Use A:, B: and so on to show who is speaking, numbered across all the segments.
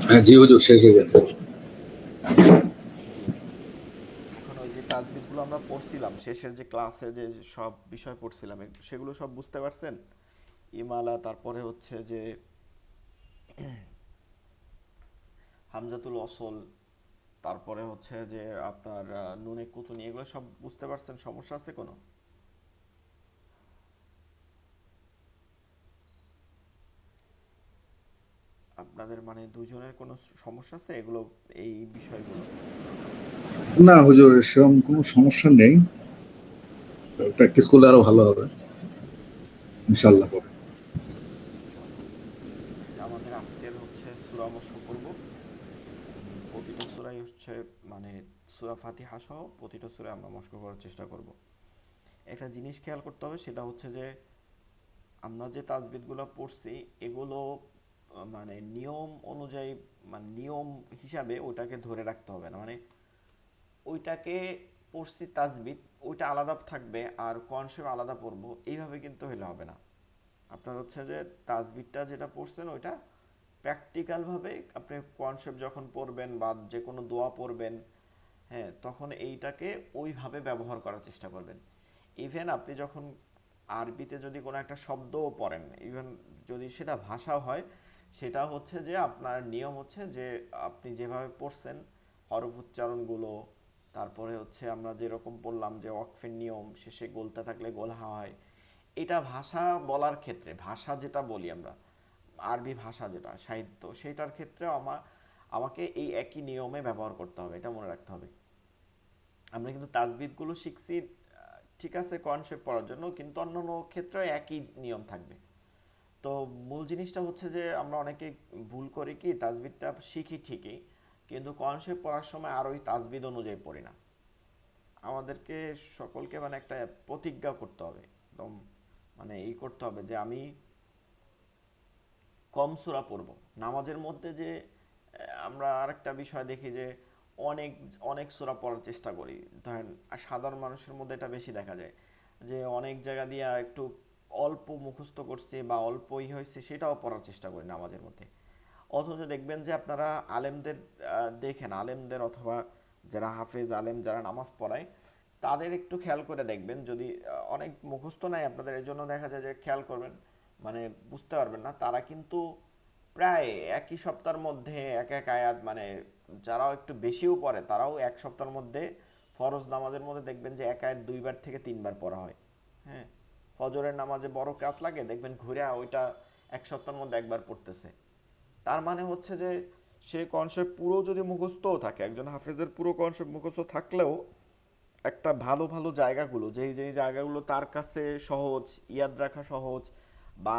A: হ্যাঁ জি হুজুর, শেষ হয়ে গেছে।
B: জি। এখন ওই যে তাজবিদগুলো আমরা পড়ছিলাম শেষের যে ক্লাসে যে সব বিষয় পড়ছিলাম সেগুলো সব বুঝতে পারছেন? ইমালা, তারপরে হচ্ছে যে হামজাতুল অসল, তারপরে হচ্ছে যে আপনার নুনে কুতুনি, এগুলো সব বুঝতে পারছেন? সমস্যা আছে কোনো? আপনাদের মানে দুইজনের কোনো সমস্যা আছে এগুলো, এই বিষয়গুলো?
A: না হুজুর, সেরকম কোনো সমস্যা নেই। প্র্যাকটিস করলে আরো ভালো হবে
B: জি জি,
A: ইনশাল্লাহ পরে।
B: ইনশাআল্লাহ। যে আমাদের আজকের হচ্ছে সূরা মস্ক করব। প্রতিটা সূরাই হচ্ছে মানে সূরা ফাতিহা সহ প্রতিটা সূরা আমরা মস্ক করার চেষ্টা করব। একটা জিনিস খেয়াল করতে হবে, সেটা হচ্ছে যে আমরা যে তাজবিদগুলো পড়ছি এগুলো মানে নিয়ম অনুযায়ী, মানে নিয়ম হিসাবে ওটাকে ধরে রাখতে হবে না। মানে ওইটাকে পড়ছি তাজবিদ, ওইটা আলাদা থাকবে আর কনসেপ্ট আলাদা পড়বো, এইভাবে কিন্তু হলে হবে না। আপনার হচ্ছে যে তাজবিদটা যেটা পড়ছেন ওইটা প্র্যাকটিক্যালভাবে আপনি কনসেপ্ট যখন পড়বেন বা যে কোনো দোয়া পড়বেন, হ্যাঁ, তখন এইটাকে ওইভাবে ব্যবহার করার চেষ্টা করবেন। ইভেন আপনি যখন আরবিতে যদি কোনো একটা শব্দও পড়েন, ইভেন যদি সেটা ভাষাও হয়, সেটা হচ্ছে যে আপনার নিয়ম হচ্ছে যে আপনি যেভাবে পড়ছেন হরফ উচ্চারণগুলো, তারপরে হচ্ছে আমরা যেরকম পড়লাম যে ওয়াকফের নিয়ম, শেষে গোলতা থাকলে গোলহা হয়, এটা ভাষা বলার ক্ষেত্রে, ভাষা যেটা বলি আমরা, আরবি ভাষা যেটা সাহিত্য, সেটার ক্ষেত্রেও আমাকে এই একই নিয়মে ব্যবহার করতে হবে, এটা মনে রাখতে হবে। আমরা কিন্তু তাজবিদগুলো শিখছি ঠিক আছে কনসেপ্ট পড়ার জন্য, কিন্তু অন্যান্য ক্ষেত্রে একই নিয়ম থাকবে। তো মূল জিনিসটা হচ্ছে যে আমরা অনেকে ভুল করি কি, তাজবিদটা শিখি ঠিকই কিন্তু কনসেপ্ট পড়ার সময় আর ওই তাজবিদ অনুযায়ী পড়ি না। আমাদেরকে সকলকে মানে একটা প্রতিজ্ঞা করতে হবে একদম, মানে এই করতে হবে যে আমি কম সূরা পড়ব নামাজের মধ্যে। যে আমরা আরেকটা বিষয় দেখি যে অনেক অনেক সূরা পড়ার চেষ্টা করি, ধরেন আর সাধারণ মানুষের মধ্যে এটা বেশি দেখা যায় যে অনেক জায়গা দিয়ে একটু অল্প মুখস্থ করছে বা অল্পই হয়েছে সেটাও পড়ার চেষ্টা করি নামাজের মধ্যে। অথচ দেখবেন যে আপনারা আলেমদের দেখেন, আলেমদের অথবা যারা হাফেজ আলেম যারা নামাজ পড়ায় তাদের একটু খেয়াল করে দেখবেন, যদি অনেক মুখস্থ নাই আপনাদের, এর জন্য দেখা যায় যে খেয়াল করবেন মানে বুঝতে পারবেন না, তারা কিন্তু প্রায় একই সপ্তাহের মধ্যে এক এক আয়াত, মানে যারাও একটু বেশিও পড়ে তারাও এক সপ্তাহের মধ্যে ফরজ নামাজের মধ্যে দেখবেন যে এক আয়াত দুইবার থেকে তিনবার পড়া হয়। হ্যাঁ, ফজরের নামাজে বড় রাত লাগে দেখবেন ঘুরে ওইটা এক সপ্তাহের মধ্যে একবার পড়তেছে। তার মানে হচ্ছে যে সে কনসেপ্ট পুরো যদি মুখস্থও থাকে, একজন হাফেজের পুরো কনসেপ্ট মুখস্থ থাকলেও একটা ভালো ভালো জায়গাগুলো, যেই যেই জায়গাগুলো তার কাছে সহজ, ইয়াদ রাখা সহজ বা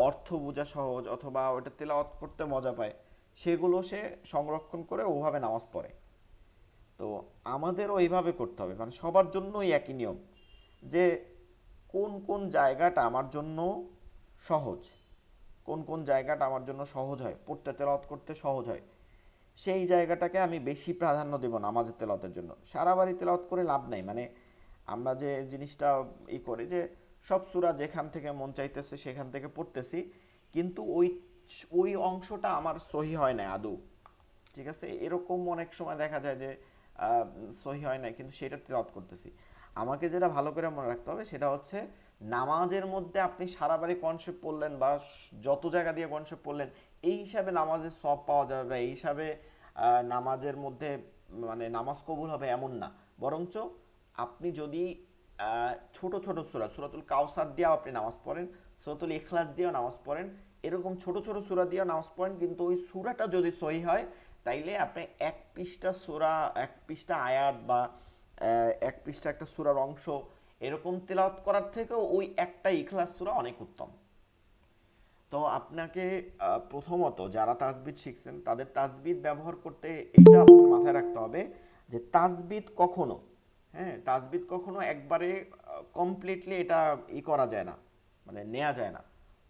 B: অর্থ বোঝা সহজ অথবা ওটা তেলাওয়াত করতে মজা পায়, সেগুলো সে সংরক্ষণ করে ওভাবে নামাজ পড়ে। তো আমাদেরও এইভাবে করতে হবে, মানে সবার জন্যই একই নিয়ম যে কোন কোন জায়গাটা আমার জন্য সহজ, কোন কোন জায়গাটা আমার জন্য সহজ হয় পড়তে তেলাওয়াত করতে সহজ হয়, সেই জায়গাটাকে আমি বেশি প্রাধান্য দেব নামাজের তেলাওয়াতের জন্য। সারা বাড়ি তেলাওয়াত করে লাভ নাই, মানে আমরা যে জিনিসটা করি যে সব সূরা যেখান থেকে মন চাইতেছে সেখান থেকে পড়তেছি, কিন্তু ওই ওই অংশটা আমার সহি হয় না আদৌ। ঠিক আছে, এরকম অনেক সময় দেখা যায় যে সহি হয় না কিন্তু সেটা তেলাওয়াত করতেছি। আমাকে যেটা ভালো করে মনে রাখতে হবে সেটা হচ্ছে নামাজের মধ্যে আপনি সারা বাড়ি কনসেপ্ট পড়লেন বা যত জায়গা দিয়ে কনসেপ্ট পড়লেন, এই হিসাবে নামাজের সব পাওয়া যাবে বা এই হিসাবে নামাজের মধ্যে মানে নামাজ কবুল হবে এমন না। বরঞ্চ আপনি যদি ছোট ছোট সূরা, সূরাতুল কাউসার দিয়েও আপনি নামাজ পড়েন, সূরাতুল ইখলাস দিয়েও নামাজ পড়েন, এরকম ছোট ছোট সূরা দিয়েও নামাজ পড়েন, কিন্তু ওই সূরাটা যদি সহি হয় তাইলে আপনি এক পৃষ্ঠা সূরা, এক পৃষ্ঠা আয়াত বা এক পৃষ্ঠা একটা সূরার অংশ এরকম তেলাওয়াত করার থেকেও ওই একটা ইখলাস সূরা অনেক উত্তম। তো আপনাকে প্রথমত যারা তাজবিদ শিখছেন তাদের তাজবিদ ব্যবহার করতে এইটা আপনার মাথায় রাখতে হবে যে তাজবিদ কখনো, হ্যাঁ, তাজবিদ কখনো একবারে কমপ্লিটলি এটা করা যায় না, মানে নেওয়া যায় না।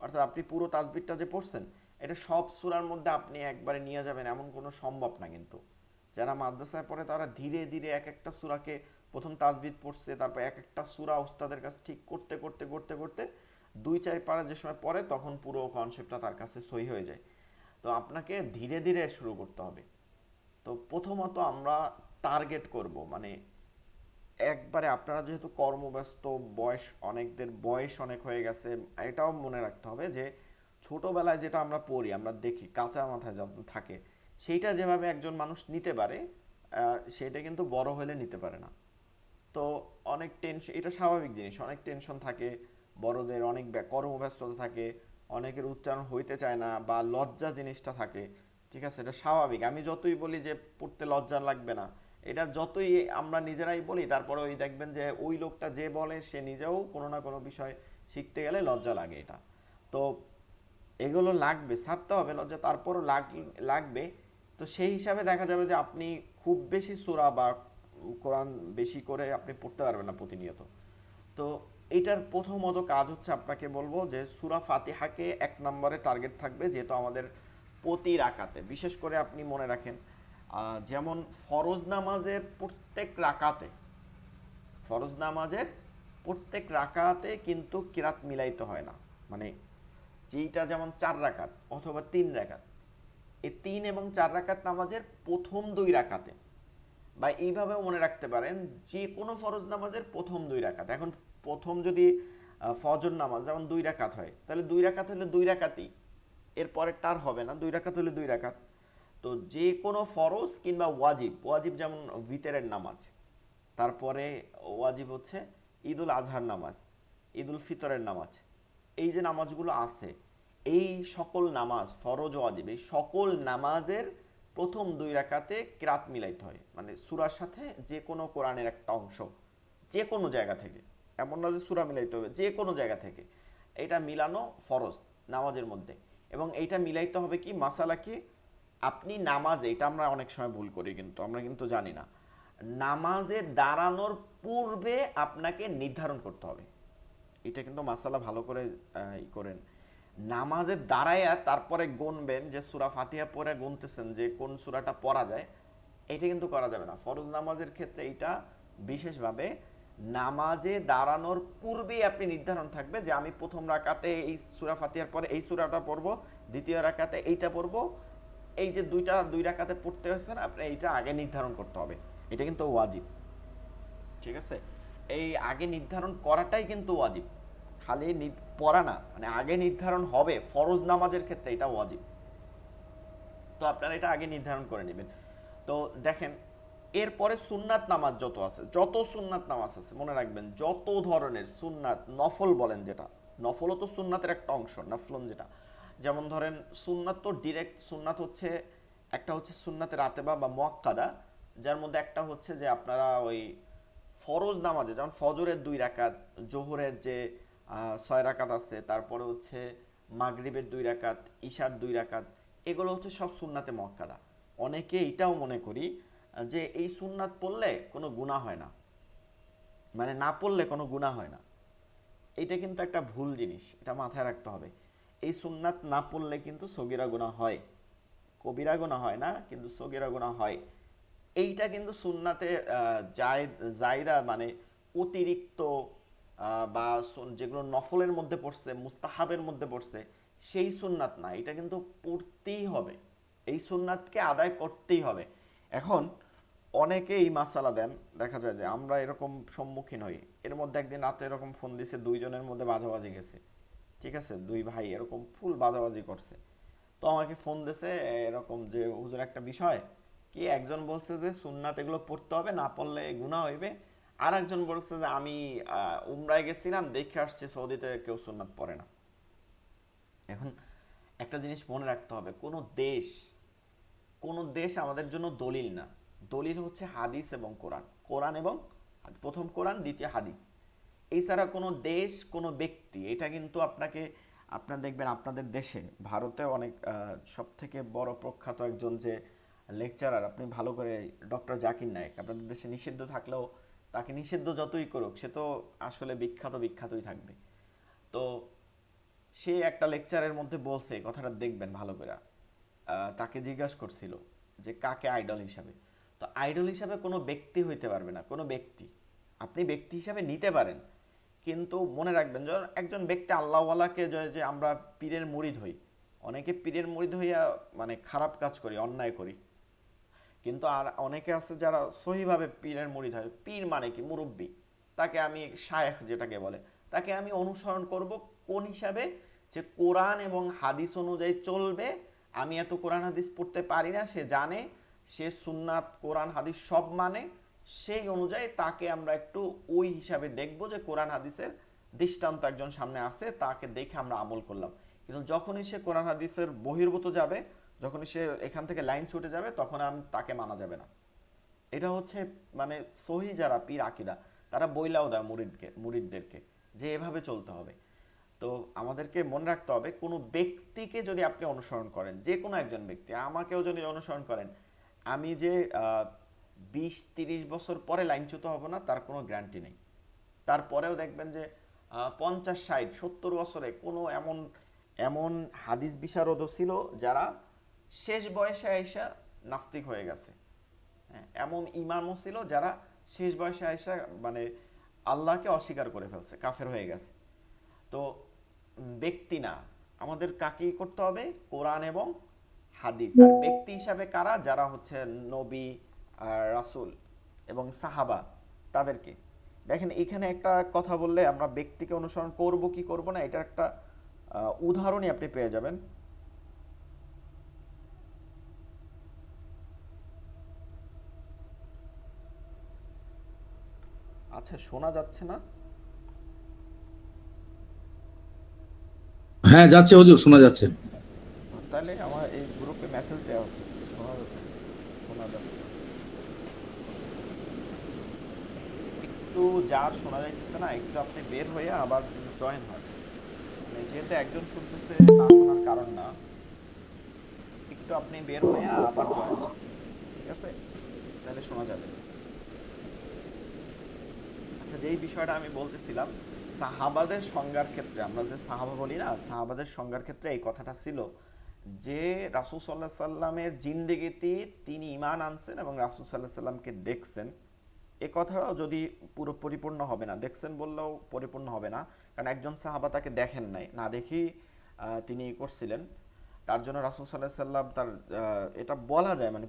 B: অর্থাৎ আপনি পুরো তাজবিদটা যে পড়ছেন এটা সব সূরার মধ্যে আপনি একবারে নিয়ে যাবেন এমন কোনো সম্ভব না কিন্তু। যারা মাদ্রাসায় পড়ে তারা ধীরে ধীরে এক একটা সূরাকে প্রথম তাজবিদ পড়ছে, তারপর এক একটা সূরা উস্তাদের কাছে ঠিক করতে করতে করতে করতে দুই চার পারা যে সময় পড়ে তখন পুরো কনসেপ্টটা তার কাছে সহি হয়ে যায়। তো আপনাকে ধীরে ধীরে শুরু করতে হবে। তো প্রথমত আমরা টার্গেট করব, মানে একবারে আপনারা যেহেতু কর্মব্যস্ত, অনেকদের বয়স অনেক হয়ে গেছে, এটাও মনে রাখতে হবে যে ছোটবেলায় যেটা আমরা পড়ি, আমরা দেখি কাঁচা মাথায় যখন থাকে, সেইটা যেভাবে একজন মানুষ নিতে পারে সেটা কিন্তু বড় হলে নিতে পারে না। তো অনেক টেনশন, এটা স্বাভাবিক জিনিস, অনেক টেনশন থাকে বড়দের, অনেক কর্মব্যস্ততা থাকে, অনেকের উচ্চারণ হইতে চায় না বা লজ্জা জিনিসটা থাকে। ঠিক আছে, এটা স্বাভাবিক। আমি যতই বলি যে পড়তে লজ্জা লাগবে না, এটা যতই আমরা নিজেরাই বলি, তারপরে ওই দেখবেন যে ওই লোকটা যে বলে সে নিজেও কোনো না কোনো বিষয় শিখতে গেলে লজ্জা লাগে এটা। তো এগুলো লাগবে, ছাড়তে হবে লজ্জা, তারপরও লাগবে। তো সেই হিসাবে দেখা যাবে যে আপনি খুব বেশি সূরা বা কোরআন বেশি করে আপনি পড়তে পারবেন না প্রতিনিয়ত। তো এইটার প্রথমত কাজ হচ্ছে, আপনাকে বলবো যে সূরা ফাতিহাকে 1 নম্বরে টার্গেট থাকবে, যেহেতু আমাদের প্রতি রাকাতে, বিশেষ করে আপনি মনে রাখেন যেমন ফরজ নামাজের প্রত্যেক রাকাতে কিন্তু কিরাত মিলাইতে হয় না। মানে যেইটা যেমন 4 রাকাত অথবা 3 রাকাত, এই 3 এবং 4 রাকাত নামাজের প্রথম 2 রাকাতে, বা এইভাবেও মনে রাখতে পারেন যে কোনো ফরজ নামাজের প্রথম 2 রাকাত। এখন প্রথম যদি ফজর নামাজ যেমন 2 রাকাত হয়, তাহলে 2 রাকাত হলে 2 রাকাতই, এরপরে তার হবে না, 2 রাকাত হলে 2 রাকাত। তো যে কোনো ফরজ কিংবা ওয়াজিব, ওয়াজিব যেমন ভিতরের নামাজ, তারপরে ওয়াজিব হচ্ছে ঈদুল আজহার নামাজ, ঈদুল ফিতরের নামাজ, এই যে নামাজগুলো আছে, এই সকল নামাজ ফরজ ওয়াজিব, এই সকল নামাজের প্রথম 2 রাকাতে কিরাত মিলাইতে হয়, মানে সূরার সাথে যে কোনো কোরআনের একটা অংশ, যে কোনো জায়গা থেকে, এমন না যে সূরা মিলাইতে হবে, যে কোনো জায়গা থেকে এটা মিলানো ফরজ নামাজের মধ্যে। এবং এইটা মিলাইতে হবে কি মাসালা কি, আপনি নামাজে, এটা আমরা অনেক সময় ভুল করি, কিন্তু আমরা কিন্তু জানি না, নামাজে দাঁড়ানোর পূর্বে আপনাকে নির্ধারণ করতে হবে। এটা কিন্তু মাসালা ভালো করে করেন। নামাজে দাঁড়ায়া তারপরে গুনবেন, যে সূরা ফাতিহা পড়ে গুনতেছেন যে কোন সূরাটা পড়া যায়, এটা কিন্তু করা যাবে না ফরজ নামাজের ক্ষেত্রে। এটা বিশেষভাবে নামাজে দাঁড়ানোর পূর্বেই আপনি নির্ধারণ থাকবে যে আমি প্রথম রাকাতে এই সূরা ফাতিহার পরে এই সূরাটা পড়বো, দ্বিতীয় রাকাতে এইটা পড়বো। এই যে 2 রাকাতে পড়তে হচ্ছে না, আপনি এইটা আগে নির্ধারণ করতে হবে। এটা কিন্তু ওয়াজিব। ঠিক আছে, এই আগে নির্ধারণ করাটাই কিন্তু ওয়াজিব, খালি পড়া না, মানে আগে নির্ধারণ হবে ফরজ নামাজের ক্ষেত্রে, এটা ওয়াজিব। তো আপনারা এটা আগে নির্ধারণ করে নেবেন। তো দেখেন, এরপরে সুন্নাত নামাজ যত আছে, যত সুন্নাত নামাজ আছে মনে রাখবেন, যত ধরনের সুন্নাত নফল বলেন, যেটা নফলও তো সুন্নাতের একটা অংশ, নফলন যেটা, যেমন ধরেন সুন্নাত তো ডিরেক্ট সুন্নাত হচ্ছে, একটা হচ্ছে সুন্নাতে রাতেবা বা মুআক্কাদা, যার মধ্যে একটা হচ্ছে যে আপনারা ওই ফরজ নামাজে যেমন ফজরের 2 রাকাত, জোহরের যে 6 রাকাত আছে, তারপরে হচ্ছে মাগরিবের 2 রাকাত, ঈশার 2 রাকাত, এগুলো হচ্ছে সব সুন্নাতে মুআক্কাদা। অনেকে এটাও মনে করি যে এই সুন্নাত পড়লে কোনো গুনাহ হয় না, মানে না পড়লে কোনো গুনাহ হয় না। এটা কিন্তু একটা ভুল জিনিস, এটা মাথায় রাখতে হবে। এই সুন্নাত না পড়লে কিন্তু সগীরা গুনাহ হয়, কবিরা গুনাহ হয় না, কিন্তু সগীরা গুনাহ হয়। এইটা কিন্তু সুন্নাতে জায়দা, মানে অতিরিক্ত বা যেগুলো নফলের মধ্যে পড়ছে, মুস্তাহাবের মধ্যে পড়ছে, সেই সুন্নাত না, এটা কিন্তু পড়তেই হবে, এই সুন্নাতকে আদায় করতেই হবে। এখন অনেকে এই মাসালা দেন, দেখা যায় যে আমরা এরকম সম্মুখীন হই। এর মধ্যে একদিন রাতে এরকম ফোন দিছে, 2 জনের মধ্যে বাজাবাজি গেছে। ঠিক আছে, 2 ভাই এরকম ফুল বাজাবাজি করছে। তো আমাকে ফোন দিছে এরকম যে হুজুর একটা বিষয় কি, একজন বলছে যে সুন্নাত এগুলো পড়তে হবে, না পড়লে গুনাহ হইবে। আর একজন বলছে যে আমি উমরায় গেছিলাম, দেখে আসছি সৌদিতে কেউ সুন্নাত পড়ে না। এখন একটা জিনিস মনে রাখতে হবে, কোনো দেশ আমাদের জন্য দলিল না। দলিল হচ্ছে হাদিস এবং কোরআন, কোরআন এবং প্রথম কোরআন, দ্বিতীয় হাদিস। এছাড়া কোনো দেশ, কোনো ব্যক্তি, এটা কিন্তু আপনার দেখবেন আপনাদের দেশে, ভারতে অনেক সব থেকে বড় প্রখ্যাত একজন যে লেকচারার, আপনি ভালো করে, ডক্টর জাকির নায়েক, আপনাদের দেশে নিষিদ্ধ থাকলেও তাকে নিষিদ্ধ যতই করুক, সে তো আসলে বিখ্যাতই থাকবে। তো সে একটা লেকচারের মধ্যে বলছে, কথাটা দেখবেন ভালো করে। তাকে জিজ্ঞাসা করছিল যে কাকে আইডল হিসাবে, তো আইডল হিসাবে কোনো ব্যক্তি হইতে পারবে না, কোনো ব্যক্তি আপনি ব্যক্তি হিসাবে নিতে পারেন, কিন্তু মনে রাখবেন যে একজন ব্যক্তি আল্লাহওয়ালাকে, যে আমরা পীরের মুরিদ হই, অনেকে পীরের মুরিদ হইয়া মানে খারাপ কাজ করি, অন্যায় করি, কিন্তু আর অনেকে আছে যারা সহিভাবে পীরের মুরিদ হয়। পীর মানে কি? মুরব্বী। তাকে আমি শায়েখ যেটাকে বলে, তাকে আমি অনুসরণ করব কোন হিসাবে? যে কোরআন এবং হাদিস অনুযায়ী চলবে। আমি এত কোরআন হাদিস পড়তে পারি না, সে জানে, সে সুন্নাত কোরআন হাদিস সব মানে। সেই অনুযায়ী তাকে আমরা একটু ওই হিসাবে দেখব যে কোরআন হাদিসের দৃষ্টান্ত একজন সামনে আছে, তাকে দেখে আমরা আমল করলাম। কিন্তু যখনই সে কোরআন হাদিসের বহির্ভূত যাবে, যখনই সে এখান থেকে লাইন ছুটে যাবে, তখন তাকে মানা যাবে না। এটা হচ্ছে মানে সহি যারা পীর আকিদা, তারা বইলাও দেয় মুরিদদেরকে যে এভাবে চলতে হবে। তো আমাদেরকে মনে রাখতে হবে, কোনো ব্যক্তিকে যদি আপনি অনুসরণ করেন, যে কোনো একজন ব্যক্তি, আমাকেও যদি অনুসরণ করেন, আমি যে 20-30 বছর পরে লাইনচ্যুত হব না তার কোনো গ্যারান্টি নেই। তারপরেও দেখবেন যে 50, 60, 70 বছরে কোনো এমন এমন হাদিস বিশারদও ছিল যারা শেষ বয়সে আইসা নাস্তিক হয়ে গেছে। হ্যাঁ, এমন ইমামও ছিল যারা শেষ বয়সে আইসা মানে আল্লাহকে অস্বীকার করে ফেলছে, কাফের হয়ে গেছে। তো ব্যক্তি না, আমাদের কাকে করতে হবে? কোরআন এবং হাদিস। আর ব্যক্তি হিসাবে কারা? যারা হচ্ছে নবী আর রাসূল এবং সাহাবা, তাদেরকে দেখেন। এখানে একটা কথা বললে আমরা ব্যক্তিকে অনুসরণ করব কি করব না, এটা একটা উদাহরণই আপনি পেয়ে যাবেন। আচ্ছা, শোনা যাচ্ছে না?
A: হ্যাঁ, যাচ্ছে হুজুর, শোনা যাচ্ছে।
B: তাহলে আমার এই গ্রুপে মেসেজ দেওয়া হচ্ছে কিন্তু শোনা যাচ্ছে, শোনা যাচ্ছে। একটু যার শোনা যাইতেছে না, একটু আপনি বের হয়ে আবার জয়েন হয়। মানে যেহেতু একজন শুনতেছে না, শোনার কারণ না। একটু আপনি বের হয়ে আবার জয়েন হন, ঠিক আছে? তাহলে শোনা যাবে। আচ্ছা, যেই বিষয়টা আমি বলতেছিলাম, সাহাবাদের সংজ্ঞার ক্ষেত্রে, আমরা যে সাহাবা বলি না, সাহাবাদের সংজ্ঞার ক্ষেত্রে এই কথাটা ছিল যে রাসূল সাল্লাল্লাহু আলাইহি সাল্লামের জিন্দেগিতে তিনি ঈমান আনছেন এবং রাসূল সাল্লাল্লাহু আলাইহি সাল্লামকে দেখছেন। এ কথাটাও যদি পুরো পরিপূর্ণ হবে না, দেখছেন বললেও পরিপূর্ণ হবে না, কারণ একজন সাহাবা তাকে দেখেন নাই, না দেখেই তিনি করছিলেন। তার জন্য রাসূল সাল্লাল্লাহু আলাইহি সাল্লাম তার এটা বলা যায় মানে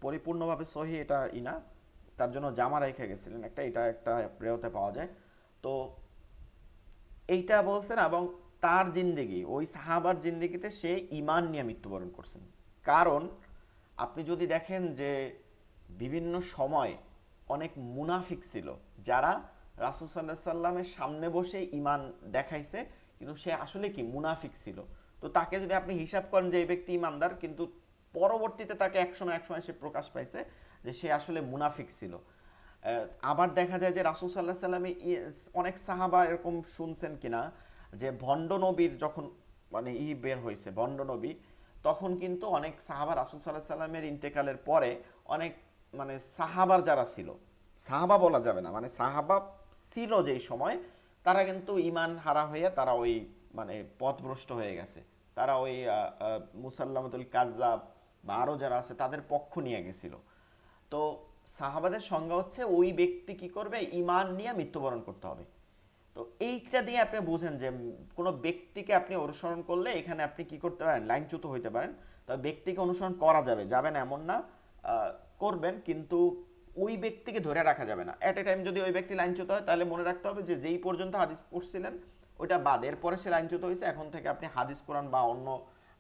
B: পরিপূর্ণভাবে সহি এটা না, তার জন্য জামা রেখে গেছিলেন একটা, এটা একটা প্রেয়তে পাওয়া যায়। তো এইটা বলছেন, এবং তার জিন্দেগি, ওই সাহাবার জিন্দেগিতে সে ঈমান নিয়ে মৃত্যুবরণ করছেন। কারণ আপনি যদি দেখেন যে বিভিন্ন সময় অনেক মুনাফিক ছিল যারা রাসূল সাল্লাল্লাহু আলাইহি সাল্লামের সামনে বসে ঈমান দেখাইছে, কিন্তু সে আসলে কি মুনাফিক ছিল। তো তাকে যদি আপনি হিসাব করেন যে এই ব্যক্তি ঈমানদার, কিন্তু পরবর্তীতে তাকে একসময় একসময় সে প্রকাশ পাইছে যে সে আসলে মুনাফিক ছিল। আবার দেখা যায় যে রাসূল সাল্লাল্লাহু আলাইহি সাল্লামে অনেক সাহাবা এরকম শুনছেন কিনা যে ভণ্ড নবীর যখন মানে বের হয়েছে ভণ্ড নবী, তখন কিন্তু অনেক সাহাবা রাসূল সাল্লাল্লাহু আলাইহি সাল্লামের ইন্তেকালের পরে অনেক মানে সাহাবার যারা ছিল, সাহাবা বলা যাবে না, মানে সাহাবা ছিল যেই সময়, তারা কিন্তু ঈমান হারা হয়ে তারা ওই মানে পথভ্রষ্ট হয়ে গেছে। তারা ওই মুসাল্লামাতুল কাযযাব বা আরও যারা আছে তাদের পক্ষ নিয়ে গেছিল। তো সাহাবাদের সংজ্ঞা হচ্ছে ওই ব্যক্তি কি করবে? ঈমান নিয়ে মৃত্যুবরণ করতে হবে। তো এইটা দিয়ে আপনি বুঝেন যে কোনো ব্যক্তিকে আপনি অনুসরণ করলে এখানে আপনি কি করতে পারেন? লাইনচ্যুত হইতে পারেন। তবে ব্যক্তিকে অনুসরণ করা যাবে, যাবে না এমন না, করবেন, কিন্তু ওই ব্যক্তিকে ধরে রাখা যাবে না। অ্যাট এ টাইম যদি ওই ব্যক্তি লাইনচ্যুত হয়, তাহলে মনে রাখতে হবে যে যেই পর্যন্ত হাদিস পড়ছিলেন ওইটা বাদ, এরপরে সে লাইনচ্যুত হয়েছে, এখন থেকে আপনি হাদিস কোরআন বা অন্য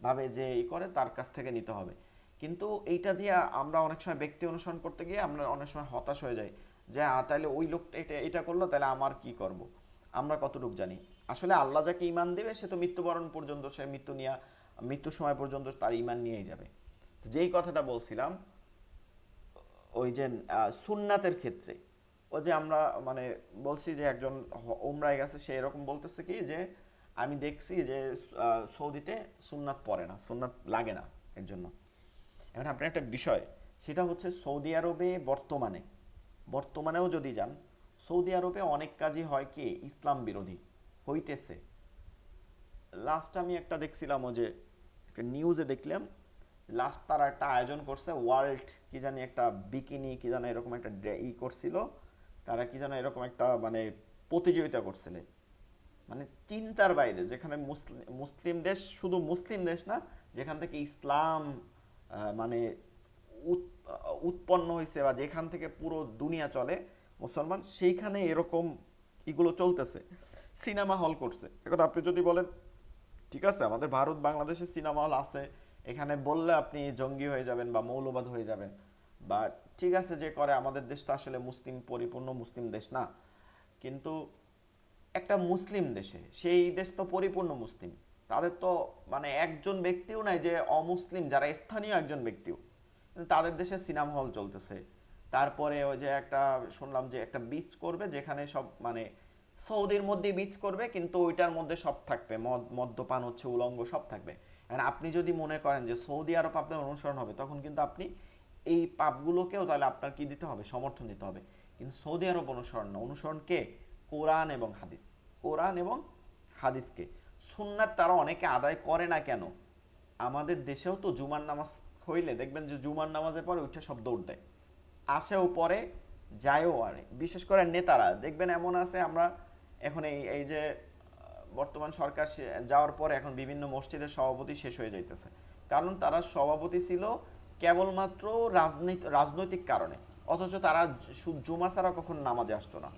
B: ভাবে যে ই করে তার কাছ থেকে নিতে হবে। কিন্তু এইটা দিয়ে আমরা অনেক সময় ব্যক্তি অনুসরণ করতে গিয়ে আমরা অনেক সময় হতাশ হয়ে যাই যে তাহলে ওই লোকটা এটা এটা করলো, তাহলে আমার কি করব? আমরা কতটুকু জানি? আসলে আল্লাহ যাকে ঈমান দেবে সে তো মৃত্যুবরণ পর্যন্ত, সে মৃত্যুর সময় পর্যন্ত তার ঈমান নিয়েই যাবে। তো যেই কথাটা বলছিলাম, ওই যে সুন্নাতের ক্ষেত্রে, ও যে আমরা মানে বলছি যে একজন উমরায় গেছে, সে এরকম বলতেছে কি যে আমি দেখছি যে সৌদিতে সুন্নাত পড়ে না, সুন্নাত লাগে না এর জন্য। এখন আপনার একটা বিষয়, সেটা হচ্ছে সৌদি আরবে বর্তমানে, বর্তমানেও যদি যান, সৌদি আরবে অনেক কাজই হয় কি ইসলাম বিরোধী হইতেছে। লাস্ট আমি একটা দেখছিলাম, ও যে একটা নিউজে দেখলাম, লাস্ট তারা একটা আয়োজন করছে, ওয়ার্ল্ড কি জানি একটা বিকিনি কি জানি এরকম একটা করছিল, তারা কি জানি এরকম একটা মানে প্রতিযোগিতা করছিল। মানে চিন্তার বাইরে, যেখানে মুসলিম দেশ, শুধু মুসলিম দেশ না, যেখান থেকে ইসলাম মানে উৎপন্ন হয়েছে বা যেখান থেকে পুরো দুনিয়া চলে মুসলমান, সেইখানে এরকম এগুলো চলতেছে, সিনেমা হল করছে। এখন আপনি যদি বলেন ঠিক আছে আমাদের ভারত বাংলাদেশে সিনেমা হল আছে, এখানে বললে আপনি জঙ্গি হয়ে যাবেন বা মৌলবাদ হয়ে যাবেন, বা ঠিক আছে যে করে, আমাদের দেশ তো আসলে মুসলিম, পরিপূর্ণ মুসলিম দেশ না, কিন্তু একটা মুসলিম দেশে, সেই দেশ তো পরিপূর্ণ মুসলিম, তাদের তো মানে একজন ব্যক্তিও নাই যে অমুসলিম, যারা স্থানীয় একজন ব্যক্তিও, কিন্তু তাদের দেশে সিনেমা হল চলতেছে। তারপরে ওই যে একটা শুনলাম যে একটা বিচ করবে, যেখানে সব মানে সৌদির মধ্যে বিচ করবে, কিন্তু ওইটার মধ্যে সব থাকবে, মদ্যপান হচ্ছে, উলঙ্গ সব থাকবে। আর আপনি যদি মনে করেন যে সৌদি আরব আপনার অনুসরণ হবে, তখন কিন্তু আপনি এই পাপগুলোকেও তাহলে আপনার কি দিতে হবে, সমর্থন দিতে হবে। কিন্তু সৌদি আরব অনুসরণ না, অনুসরণ কে? কোরআন এবং হাদিস। কোরআন এবং হাদিসকে, সুন্নাত তারা অনেকে আদায় করে না কেন? আমাদের দেশেও তো জুমার নামাজ হইলে দেখবেন যে জুমার নামাজের পরে উঠে সব দৌড় দেয়, আসেও পরে, যায়ও আরে, বিশেষ করে নেতারা দেখবেন এমন আছে। আমরা এখন এই এই যে বর্তমান সরকার যাওয়ার পরে এখন বিভিন্ন মসজিদের সভাপতি শেষ হয়ে যাইতেছে, কারণ তারা সভাপতি ছিল কেবলমাত্র রাজনৈতিক কারণে, অথচ তারা জুমা ছাড়া কখন নামাজে আসতো না।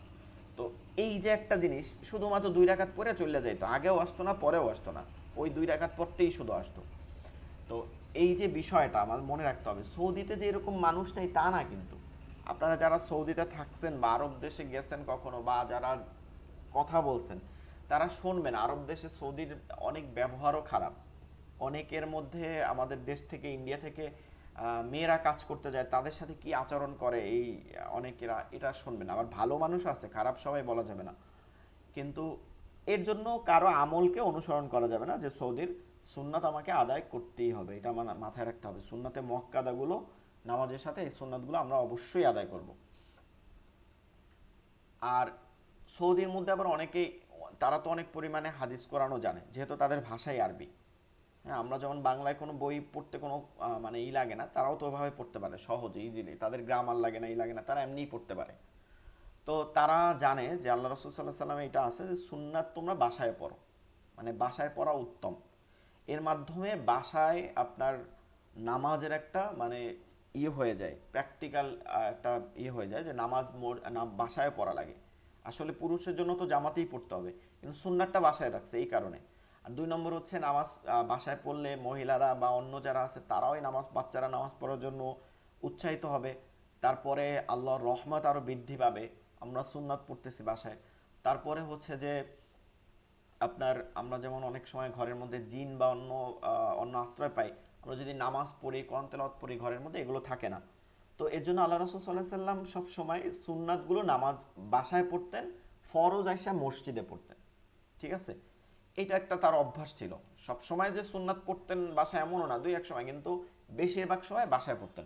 B: তো এই যে একটা জিনিস, শুধুমাত্র 2 রাকাত পরে চলে যাইতো, আগেও আসতো না পরেও আসতো না, ওই 2 রাকাত পড়তেই শুধু আসতো। তো এই যে বিষয়টা আমার মনে রাখতে হবে, সৌদিতে যে এরকম মানুষ নেই তা না, কিন্তু আপনারা যারা সৌদিতে থাকছেন বা আরব দেশে গেছেন কখনো, বা যারা কথা বলছেন, তারা শুনবেন আরব দেশে সৌদির অনেক ব্যবহারও খারাপ। অনেকের মধ্যে আমাদের দেশ থেকে, ইন্ডিয়া থেকে মেয়েরা কাজ করতে যায়, তাদের সাথে কি আচরণ করে, এই অনেকেরা এটা শুনবেন। আবার ভালো মানুষ আছে, খারাপ সবাই বলা যাবে না, কিন্তু এর জন্য কারো আমলকে অনুসরণ করা যাবে না, যে সৌদির সুন্নাত আমাকে আদায় করতেই হবে, এটা আমার মাথায় রাখতে হবে। সুন্নাতে মক্কাদাগুলো, নামাজের সাথে এই সুন্নাতগুলো আমরা অবশ্যই আদায় করব। আর সৌদির মধ্যে আবার অনেকেই, তারা তো অনেক পরিমাণে হাদিস কোরআনও জানে, যেহেতু তাদের ভাষাই আরবি। হ্যাঁ, আমরা যেমন বাংলায় কোনো বই পড়তে কোনো মানে ই লাগে না, তারাও তো ওভাবে পড়তে পারে সহজে, ইজিলি, তাদের গ্রামার লাগে না, ই লাগে না, তারা এমনিই পড়তে পারে। তো তারা জানে যে আল্লাহ রসুল সাল্লাহ সাল্লামে এটা আছে যে সুন্নাত তোমরা বাসায় পড়ো, মানে বাসায় পড়া উত্তম। এর মাধ্যমে বাসায় আপনার নামাজের একটা মানে ইয়ে হয়ে যায়, প্র্যাকটিক্যাল একটা ইয়ে হয়ে যায়, যে নামাজ বাসায় পড়া লাগে। আসলে পুরুষের জন্য তো জামাতেই পড়তে হবে, কিন্তু সুন্নাতটা বাসায় রাখছে এই কারণে। আর 2 নম্বর হচ্ছে নামাজ বাসায় পড়লে মহিলারা বা অন্য যারা আছে তারাও নামাজ, বাচ্চারা নামাজ পড়ার জন্য উৎসাহিত হবে। তারপরে আল্লাহর রহমত আরও বৃদ্ধি পাবে, আমরা সুন্নাত পড়তেছি বাসায়। তারপরে হচ্ছে যে আপনার, আমরা যেমন অনেক সময় ঘরের মধ্যে জিন বা অন্য অন্য আশ্রয় পাই, আমরা যদি নামাজ পড়ি, কোরআন তেলাওয়াত পড়ি, ঘরের মধ্যে এগুলো থাকে না। তো এর জন্য আল্লাহ রসুল সাল্লাহ সাল্লাম সব সময় সুন্নাতগুলো নামাজ বাসায় পড়তেন, ফরজ আইসা মসজিদে পড়তেন। ঠিক আছে, এটা একটা তার অভ্যাস ছিল। সব সময় যে সুন্নাত পড়তেন বাসায় এমনও না, 2-1 সময়, কিন্তু বেশিরভাগ সময় বাসায় পড়তেন।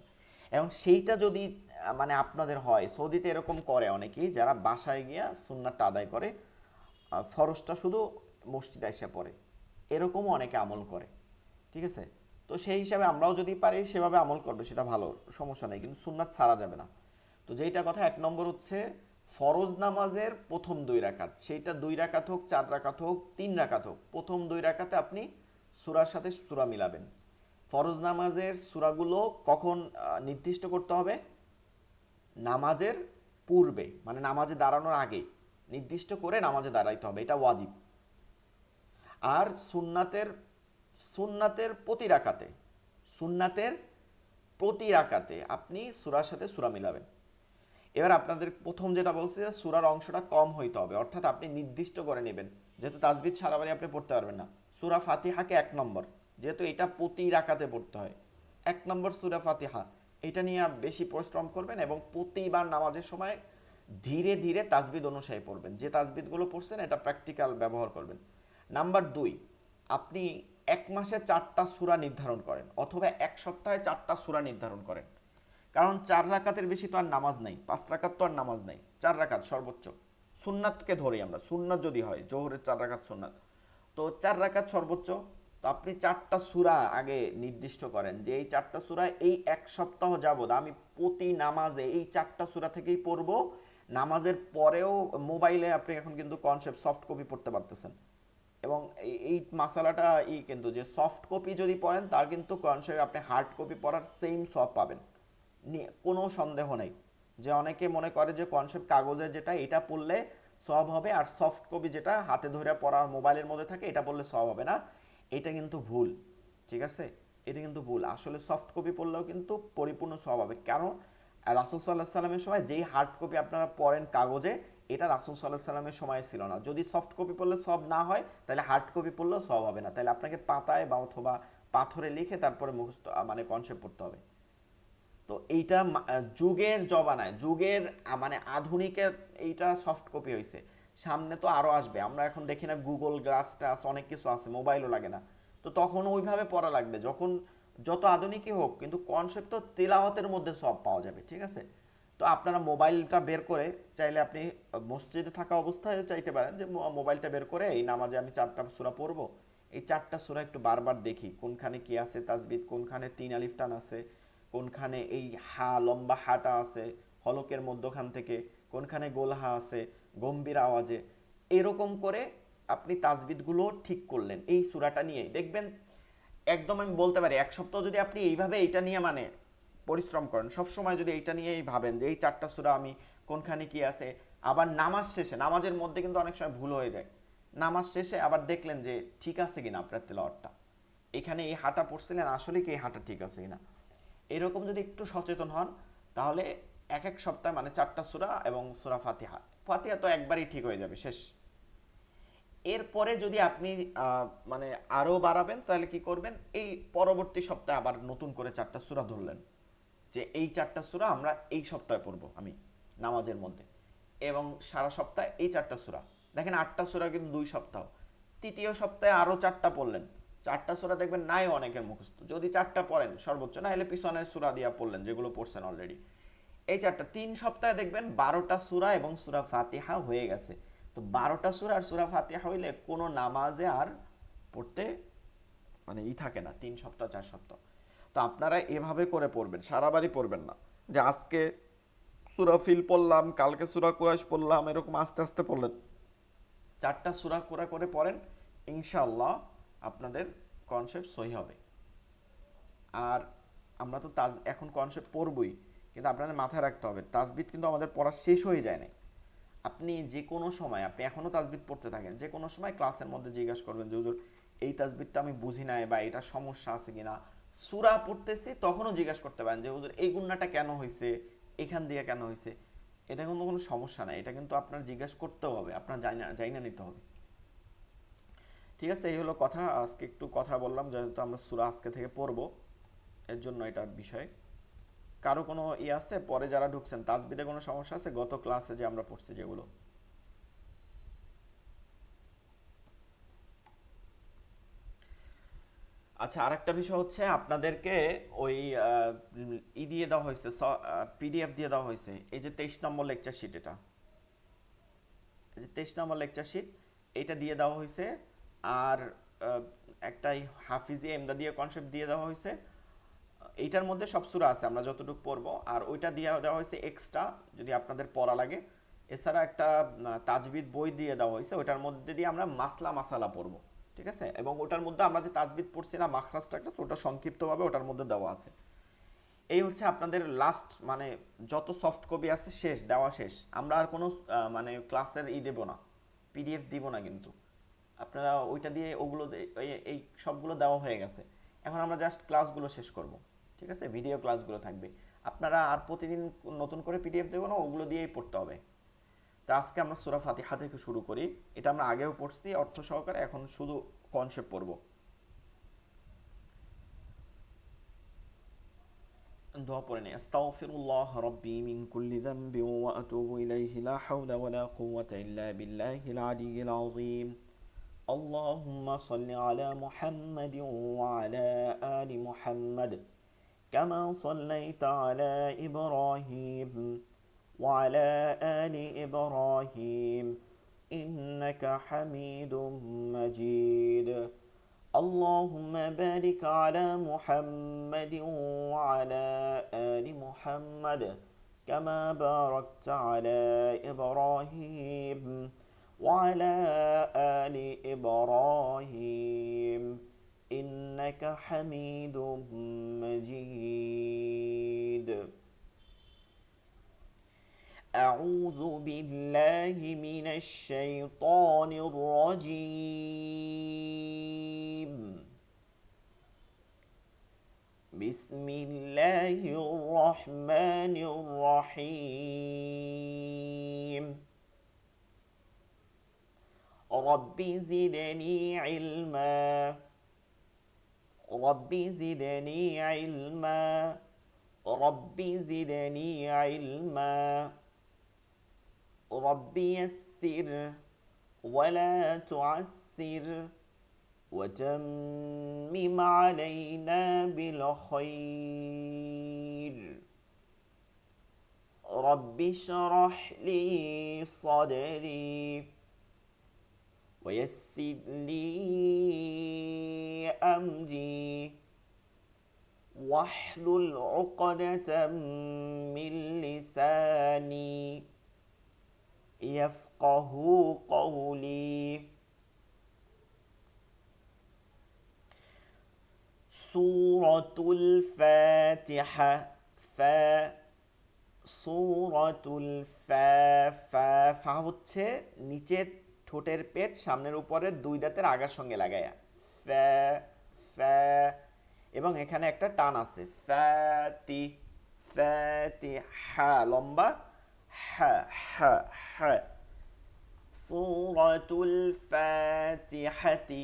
B: এবং সেইটা যদি মানে আপনাদের হয়, সৌদিতে এরকম করে অনেকেই, যারা বাসায় গিয়া সুন্নাতটা আদায় করে, ফরজটা শুধু মসজিদে এসে পড়ে, এরকমও অনেকে আমল করে। ঠিক আছে, তো সেই হিসাবে আমরাও যদি পারি সেভাবে আমল করবে, সেটা ভালো, সমস্যা নেই, কিন্তু সুন্নাত ছাড়া যাবে না। তো যেইটা কথা, 1 নম্বর হচ্ছে ফরজ নামাজের প্রথম 2 রাকাত, সেইটা 2 রাকাত হোক, 4 রাকাত হোক, 3 রাকাত হোক, প্রথম 2 রাকাতে আপনি সূরার সাথে সূরা মিলাবেন। ফরজ নামাজের সূরাগুলো কখন নির্দিষ্ট করতে হবে? নামাজের পূর্বে, মানে নামাজে দাঁড়ানোর আগে নির্দিষ্ট করে নামাজে দাঁড়াইতে হবে, এটা ওয়াজিব। আর সুন্নাতের, সুন্নাতের প্রতি রাকাতে, সুন্নাতের প্রতি রাকাতে আপনি সূরার সাথে সূরা মিলাবেন। এবার আপনাদের প্রথম যেটা বলছি, যে সূরার অংশটা কম হইতে হবে, অর্থাৎ আপনি নির্দিষ্ট করে নেবেন, যেহেতু তাসবিহ ছাড়াবাড়ি আপনি পড়তে পারবেন না। সূরা ফাতিহাকে 1 নম্বর, যেহেতু এটা প্রতি রাকাতে পড়তে হয়, 1 নম্বর সূরা ফাতিহা, এটা নিয়ে বেশি পরিশ্রম করবেন, এবং প্রতিবার নামাজের সময় ধীরে ধীরে তাসবিদ অনুসারে পড়বেন, যে তাসবিদগুলো পড়ছেন এটা প্র্যাকটিক্যাল ব্যবহার করবেন। নাম্বার 2, আপনি 1 মাসে 4টা সূরা নির্ধারণ করেন, অথবা 1 সপ্তাহে 4টা সূরা নির্ধারণ করেন। কারণ 4 রাকাতের বেশি তো আর নামাজ নাই, 5 রাকাত তো আর নামাজ নাই, 4 রাকাত সর্বোচ্চ। সুন্নাতকে ধরি আমরা, সুন্নাত যদি হয় জোহরের 4 রাকাত সুন্নাত, তো 4 রাকাত সর্বোচ্চ। তো আপনি 4টা সূরা আগে নির্দিষ্ট করেন, যে এই 4টা সূরা এই 1 সপ্তাহ যাবৎ আমি প্রতি নামাজে এই 4টা সূরা থেকেই পড়বো, নামাজের পরেও মোবাইলে আপনি এখন কিন্তু কনসেপ্ট সফট কপি পড়তে পারতেছেন। এবং এই মাসালাটা কিন্তু যে সফট কপি যদি পড়েন তা কিন্তু কনসেপ্ট আপনি হার্ড কপি পড়ার সেম সব পাবেন, কোনো সন্দেহ নেই। যে অনেকে মনে করে যে কনসেপ্ট কাগজে যেটা এটা পড়লে সব হবে, আর সফট কপি যেটা হাতে ধরে পড়া মোবাইলের মধ্যে থাকে এটা পড়লে সব হবে না, এটা কিন্তু ভুল। ঠিক আছে, এটা কিন্তু ভুল। আসলে সফট কপি পড়লেও কিন্তু পরিপূর্ণ সব হবে, কারণ রাসূল সাল্লাল্লাহু আলাইহি সাল্লামের সময় যেই হার্ড কপি আপনারা পড়েন কাগজে, এটা রাসূল সাল্লাল্লাহু আলাইহি সাল্লামের সময় ছিল না। যদি সফট কপি পড়লে সব না হয় তাহলে হার্ড কপি পড়লেও সব হবে না, তাহলে আপনাকে পাতায় বা অথবা পাথরে লিখে তারপরে মুখস্থ মানে কনসেপ্ট পড়তে হবে। তো এইটা যুগের জবানায় যুগের মানে আধুনিকের এইটা সফট কপি হয়েছে। সামনে তো আরও আসবে, আমরা এখন দেখি না গুগল গ্লাস টাস অনেক কিছু আছে, মোবাইলও লাগে না। তো তখন ওইভাবে পড়া লাগবে, যখন যত আধুনিকই হোক কিন্তু কনসেপ্ট তো তেলাওয়াতের মধ্যে সব পাওয়া যাবে। ঠিক আছে, তো আপনারা মোবাইলটা বের করে চাইলে আপনি মসজিদে থাকা অবস্থায় চাইতে পারেন যে মোবাইলটা বের করে এই নামাজে আমি 4টা সূরা পড়বো, এই 4টা সূরা একটু বারবার দেখি কোনখানে কি আছে তাসবিদ, কোনখানে 3 আলিফ টান আছে, কোনখানে এই হা লম্বা হাটা আছে হলকের মধ্যখান থেকে, কোনখানে গোল হা আছে গম্ভীর আওয়াজে। এরকম করে আপনি তাসবিদগুলো ঠিক করলেন এই সূরাটা নিয়ে, দেখবেন একদম আমি বলতে পারি 1 সপ্তাহ যদি আপনি এইভাবে এইটা নিয়ে মানে পরিশ্রম করেন, সব সময় যদি এইটা নিয়েই ভাবেন যে এই 4টা সূরা আমি কোনখানে কি আছে। আবার নামাজ শেষে, নামাজের মধ্যে কিন্তু অনেক সময় ভুল হয়ে যায়, নামাজ শেষে আবার দেখলেন যে ঠিক আছে কিনা আপনার তেলাওয়াতটা, এখানে এই হাঁটা পড়ছিলেন আসলে কি এই হাঁটা ঠিক আছে কিনা। এরকম যদি একটু সচেতন হন তাহলে এক এক সপ্তাহে মানে 4টা সূরা এবং সূরা ফাতিহা, ফাতিহা তো একবারই ঠিক হয়ে যাবে শেষ। এরপরে যদি আপনি মানে আরও বাড়াবেন তাহলে কি করবেন, এই পরবর্তী সপ্তাহে আবার নতুন করে 4টা সূরা ধরলেন, যে এই 4টা সূরা আমরা এই সপ্তাহে পড়বো আমি নামাজের মধ্যে, এবং সারা সপ্তাহে এই 4টা সূরা। দেখেন 8টা সূরা কিন্তু 2 সপ্তাহ। তৃতীয় সপ্তাহে আরও 4টা পড়লেন, 4টা সূরা দেখবেন নাই অনেকের মুখস্থ, যদি 4টা পড়েন সর্বোচ্চ, না হলে পিছনের সূরা দিয়া পড়লেন যেগুলো পড়ছেন অলরেডি। এই 4টা 3 সপ্তাহে দেখবেন 12টা সূরা এবং সূরা ফাতিহা হয়ে গেছে। তো 12টা সূরা আর সূরা ফাতিহা হইলে কোনো নামাজে আর পড়তে মানে থাকে না 3 সপ্তাহ 4 সপ্তাহ। তো আপনারা এভাবে করে পড়বেন, সারাবারই পড়বেন না যে আজকে সূরা ফিল পড়লাম কালকে সূরা কুরাইশ পড়লাম, এরকম আস্তে আস্তে পড়লেন। 4টা সূরা করে পড়েন, ইনশাআল্লাহ আপনাদের কনসেপ্ট সহি হবে। আর আমরা তো এখন কনসেপ্ট পড়বই, কিন্তু আপনাদের মাথায় রাখতে হবে তাসবিদ কিন্তু আমাদের পড়া শেষ হয়ে যায় না। আপনি যে কোনো সময় আপনি এখনও তাসবিদ পড়তে থাকেন, যে কোনো সময় ক্লাসের মধ্যে জিজ্ঞাসা করবেন যে হুজুর এই তাসবিদটা আমি বুঝি নাই বা এটা সমস্যা আছে কিনা। সূরা পড়তেছি তখনও জিজ্ঞাসা করতে পারেন যে হুজুর এই গুণাটা কেন হয়েছে, এখান দিয়ে কেন হয়েছে। এটা কিন্তু কোনো সমস্যা নাই, এটা কিন্তু আপনার জিজ্ঞাসা করতেও হবে, আপনার জানি না নিতে হবে। ঠিক আছে, এই হলো কথা। আজকে একটু কথা বললাম যেহেতু আমরা সূরা আজকে থেকে পড়বো, এর জন্য এটার বিষয়। কারো কোনো আছে পরে যারা ঢুকছেন তাসবিদে কোনো সমস্যা আছে গত ক্লাসে যে আমরা পড়ছি যেগুলো? আচ্ছা, আরেকটা বিষয় হচ্ছে আপনাদেরকে ওই দিয়ে দেওয়া হয়েছে, পিডিএফ দিয়ে দেওয়া হয়েছে, এই যে 23 নম্বর লেকচার শিট, এটা এই যে 23 নম্বর লেকচার শিট এটা দিয়ে দেওয়া হয়েছে। আর একটাই হাফিজিয়া এমদাদিয়া কনসেপ্ট দিয়ে দেওয়া হয়েছে। এইটার মধ্যে সব সূরা আছে আমরা যতটুকু পড়বো, আর ওইটা দিয়ে দেওয়া হয়েছে এক্সট্রা যদি আপনাদের পড়া লাগে। এছাড়া একটা তাজবিদ বই দিয়ে দেওয়া হয়েছে, ওইটার মধ্যে দিয়ে আমরা মাসলা মাসালা পড়বো। ঠিক আছে, এবং ওটার মধ্যে আমরা যে তাজবিদ পড়ছি না মাখরাজটা ওটা সংক্ষিপ্তভাবে ওটার মধ্যে দেওয়া আছে। এই হচ্ছে আপনাদের লাস্ট মানে যত সফট কপি আছে শেষ দেওয়া শেষ। আমরা আর কোনো মানে ক্লাসের দেবো না, পিডিএফ দিব না কিন্তু। আপনারা ওইটা দিয়ে ওগুলো এই সবগুলো দেওয়া হয়ে গেছে। এখন আমরা জাস্ট ক্লাসগুলো শেষ করব। ঠিক আছে, ভিডিও ক্লাসগুলো থাকবে। আপনারা আর প্রতিদিন নতুন করে পিডিএফ দেবো না, ওগুলো দিয়েই পড়তে হবে। তো আজকে আমরা সূরা ফাতিহা থেকে শুরু করি। এটা আমরা আগেও পড়ছি অর্থ সহকারে, এখন শুধু কনসেপ্ট পড়ব। দোয়া পড়ে নেই। আস্তাগফিরুল্লাহ রাব্বি মিন কুল্লি যামবি ওয়া আতুবু ইলাইহি লা হাওলা ওয়ালা কুওয়াতা ইল্লা বিল্লাহিল আলিয়্যিল আযীম। اللهم صل على محمد وعلى آل محمد كما صليت على إبراهيم وعلى آل إبراهيم إنك حميد مجيد. اللهم بارك على محمد وعلى آل محمد كما باركت على إبراهيم وعلى آل إبراهيم إنك حميد مجيد. أعوذ بالله من الشيطان الرجيم. بسم الله الرحمن الرحيم. رب زدني علما. رب زدني علما. رب زدني علما. رب يسر ولا تعسر وتمم علينا بالخير. رب اشرح لي صدري ويسر لي أمري واحلل عقدة من لساني يفقه قولي. سورة الفاتحة. সূরাতুল ফা হচ্ছে নিচের ঠোঁটের পেট সামনের উপরে দুই দাঁতের আগার সঙ্গে লাগায়া ফা ফা, এবং এখানে একটা টান আছে ফাতিহা লম্বা হা হা হা। সূরাতুল ফাতিহাতি।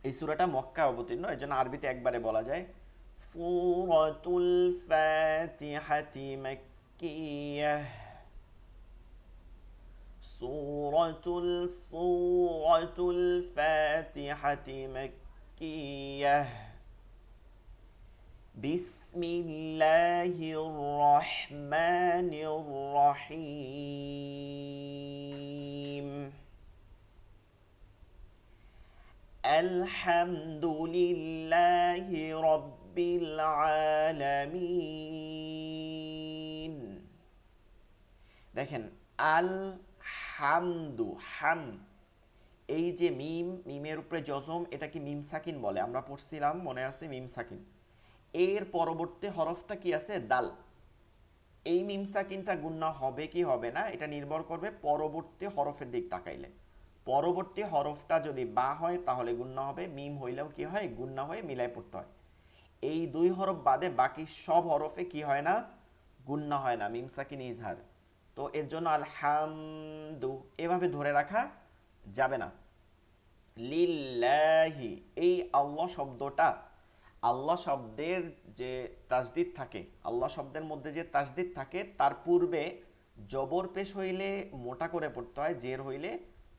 B: এই সূরাটা মক্কায় অবতীর্ণ, এর জন্য আরবিতে একবারে বলা যায় সূরাতুল ফাতিহাতি মাক্কিয়াহ। সূরাতুল ফাতিহাতি মাক্কিয়াহ। বিসমিল্লাহির রহমানির রহিম। আলহামদুলিল্লাহি রাব্বিল আলামিন। দেখেন আল হামদু হাম, এই যে মিমের উপরে জজম, এটা কি মিম সাকিন বলে, আমরা পড়ছিলাম মনে আছে মিম সাকিন। এর পরবর্তী হরফটা কি আছে দাল। এই মিম সাকিনটা গুণনা হবে কি হবে না এটা নির্ভর করবে পরবর্তী হরফের দিক তাকাইলে। পরবর্তী হরফটা যদি বা হয় তাহলে গুণনা হবে, মিম হইলেও কি হয় গুণনা হয়ে মিলাই পড়তে হয়। এই দুই হরফ বাদে বাকি সব হরফে কি হয় না গুণনা হয় না, মিম সাকিন ইজহার। তো এর জন্য আলহামদু এভাবে ধরে রাখা যাবে না। লিল্লাহি, এই আল্লাহ শব্দটা, আল্লাহ শব্দের যে তাসদিদ থাকে, আল্লাহ শব্দের মধ্যে যে তাসদিদ থাকে তার পূর্বে জবর পেশ হইলে মোটা করে পড়তে হয়, জের হইলে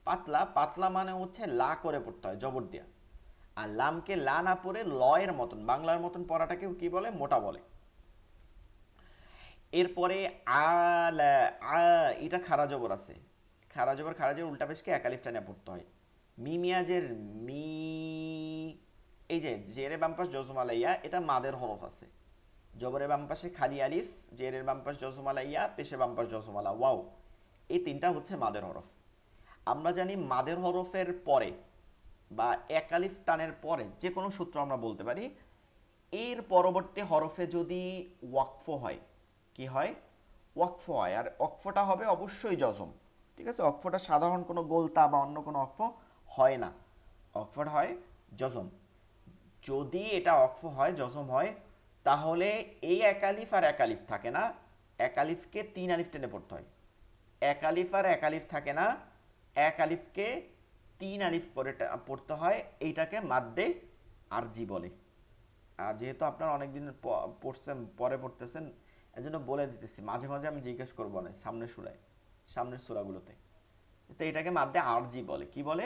B: পাতলা। পাতলা মানে হচ্ছে লা করে পড়তে হয় জবর দিয়া। আর লামকে লা না পড়ে লয়ের মতন বাংলার মতন পড়াটাকেও কি বলে মোটা বলে। এরপরে আলা আ, এটা খারা জবর আছে, খারা জবর উল্টা পেশকে একালিফ টানে পড়তে হয়। মিমিয়াজের মি, এই যে জেরে বামপাস জজম আলাইয়া, এটা মাদের হরফ আছে। জবরের বামপাশে খালি আলিফ, জেরের বামপাস জজম আলাইয়া, পেশে বামপাস জজম আলা ওয়াও, এই তিনটা হচ্ছে মাদের হরফ। আমরা জানি মাদের হরফের পরে বা একালিফ টানের পরে যে কোনো সূত্র আমরা বলতে পারি। এর পরবর্তী হরফে যদি ওয়াকফ হয়, কি হয় ওয়াকফ হয়, আর অকফটা হবে অবশ্যই জজম। ঠিক আছে, অকফটা সাধারণ কোনো গোলতা বা অন্য কোনো অকফ হয় না, অকফট হয় জজম। যদি এটা অকফ হয় জজম হয় তাহলে এই একালিফ আর একালিফ থাকে না, একালিফকে তিন আলিফ টেনে পড়তে হয়। একালিফ আর একালিফ থাকে না, এক আলিফকে তিন আলিফ পরে পড়তে হয়, এইটাকে মাদ্দে আরজি বলে। আর যেহেতু আপনারা অনেকদিন পড়ছেন পরে পড়তেছেন এই জন্য বলে দিতেছি, মাঝে মাঝে আমি জিজ্ঞেস করবো না সামনের সূরায়, সামনের সূরাগুলোতে। তো এটাকে মাদ্দে আরজি বলে। কি বলে?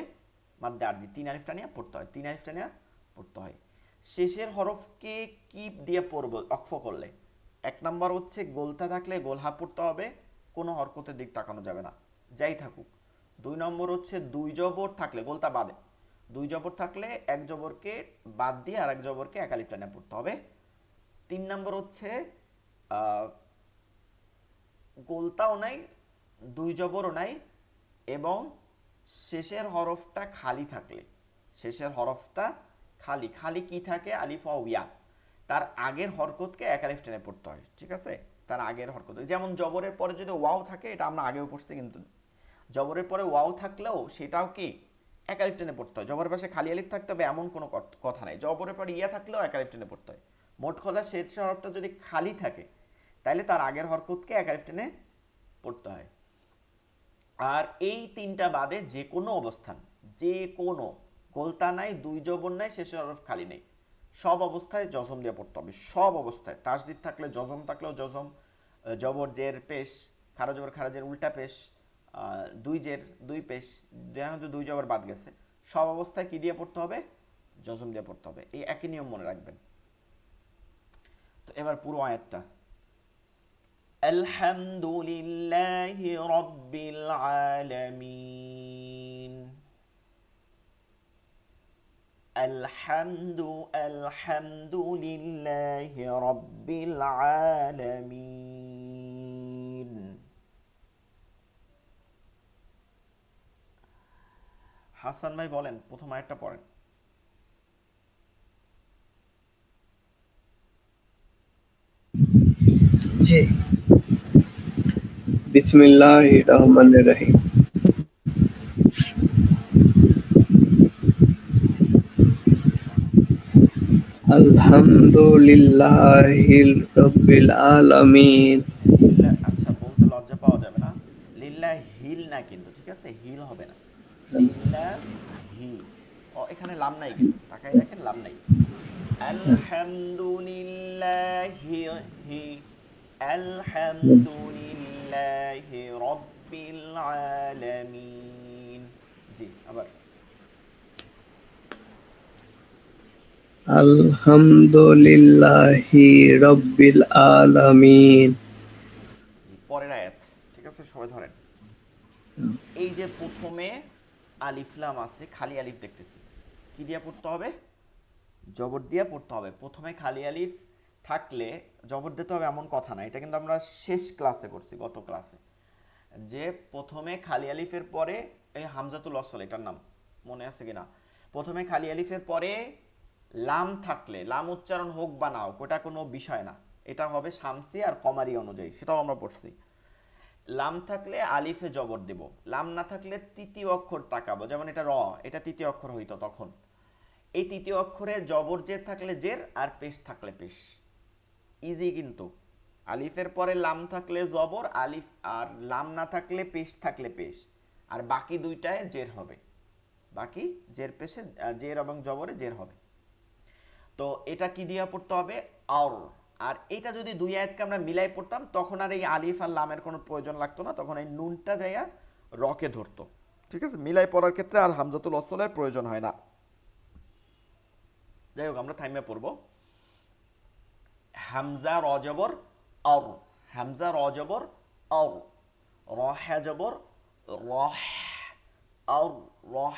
B: মাদ্দে আরজি, তিন আলিফটা নিয়ে পড়তে হয়, তিন আলিফটা নিয়ে পড়তে হয়। শেষের হরফকে কি দিয়ে পড়ব অক্ফ করলে? এক নম্বর হচ্ছে গোলতা থাকলে গোলহা পড়তে হবে, কোনো হরকতের দিক তাকানো যাবে না যাই থাকুক। দুই নম্বর হচ্ছে দুই জবর থাকলে, গোলতা বাদে দুই জবর থাকলে এক জবরকে বাদ দিয়ে আর এক জবরকে একালিফ টানে পড়তে হবে। 3 নম্বর হচ্ছে আহ, গোলতাও নাই, দুই জবরও নাই, এবং শেষের হরফটা খালি থাকলে, শেষের হরফটা খালি, খালি কি থাকে, আলিফ ওয়াও ইয়া, তার আগের হরকতকে এক আলিফ টেনে পড়তে হয়, ঠিক আছে? তার আগের হরকত, যেমন জবরের পরে যদি ওয়াও থাকে, এটা আমরা আগেও পড়ছি, কিন্তু জবরের পরে ওয়াও থাকলেও সেটাও কি এক আলিফ টেনে পড়তে হয়। জবরের পাশে খালি আলিফ থাকতে হবে এমন কোনো কথা নাই, জবরের পরে ইয়া থাকলেও এক আলিফ টেনে পড়তে হয়। মোট কথা শেষ হরফটা যদি খালি থাকে তাহলে তার আগের হরকতকে এক আলিফ টেনে পড়তে হয়। আর এই তিনটা বাদে যে কোনো অবস্থান, যে কোনো, গোলতা নাই, দুই জবর নাই, শেষের হরফ খালি নেই, সব অবস্থায় জজম দিয়ে পড়তে হবে, সব অবস্থায়। তাসদিদ থাকলে জজম, থাকলেও জজম, জবর জের পেশ, খারা জবর খারাজের উল্টা পেশ, দুই জের দুই পেশ, যেহেতু দুই জবর বাদ গেছে, সব অবস্থায় কি দিয়ে পড়তে হবে, জজম দিয়ে পড়তে হবে। এই একই নিয়ম মনে রাখবেন। তো এবার পুরো আয়াতটা, আলহামদুলিল্লাহি রাব্বিল আলামিন, আলহামদুলিল্লাহি রাব্বিল আলামিন। হাসান ভাই বলেন, প্রথম আয়াতটা পড়েন।
C: জি, বিসমিল্লাহির রহমানির রহিম। আলহামদুলিল্লাহিল রাব্বিল আলামিন।
B: লিল্লাহ, আচ্ছা বলতে লজ্জা পাওয়া যাবে না, লিল্লাহ হিল না কিন্তু, ঠিক আছে, হিল হবে না, লিল্লাহ হি। ও এখানে লাম নাই কিন্তু, তাকাই দেখেন লাম নাই। আলহামদুলিল্লাহি হি, আলহামদুলিল্লাহি রাব্বিল আলামিন। জি, আবার
C: আলহামদুলিল্লাহি রাব্বিল আলামিন।
B: জি, পরের আয়াত, ঠিক আছে, সবাই ধরেন। এই যে প্রথমে আলিফলাম আছে, খালি আলিফ দেখতেছি, কি দিয়ে পড়তে হবে, জবর দিয়ে পড়তে হবে। প্রথমে খালি আলিফ থাকলে জবর দিতে হবে এমন কথা না, এটা কিন্তু আমরা শেষ ক্লাসে করছি, গত ক্লাসে, যে প্রথমে খালি আলিফের পরে, এই হামজাতুল ওয়াসল এটার নাম মনে আছে কিনা, প্রথমে খালি আলিফের পরে লাম থাকলে, লাম উচ্চারণ হোক বা না হোক ওটা কোনো বিষয় না, এটা হবে শামসি আর কমারি অনুযায়ী, সেটাও আমরা পড়ছি। লাম থাকলে আলিফে জবর দেব, লাম না থাকলে তৃতীয় অক্ষর তাকাবো, যেমন এটা র, এটা তৃতীয় অক্ষর হইতো তখন, এই তৃতীয় অক্ষরে জবর জের থাকলে জের, আর পেশ থাকলে পেশ, ইজি কিন্তু। আলিফের পরে লাম থাকলে জবর, আলিফ আর লাম না থাকলে পেশ থাকলে পেশ, আর বাকি দুইটায় জের হবে, বাকি জের পেশে, জের এবং জবরে জের হবে। তো এটা কি দিয়া পড়তে হবে, আর। আর এটা যদি দুই আয়াতকে আমরা মিলাই পড়তাম তখন আর এই আলিফ আর লামের কোনো প্রয়োজন লাগতো না, তখন এই নুনটা যাইয়া রকে ধরতো, ঠিক আছে, মিলাই পড়ার ক্ষেত্রে আর হামজাতুল ওয়াসলের প্রয়োজন হয় না। যাই হোক, আমরা থাইমে পড়বো। হামজা র জবর অর, হামজা র জবর অর, রহা জবর রহ, অর রহ।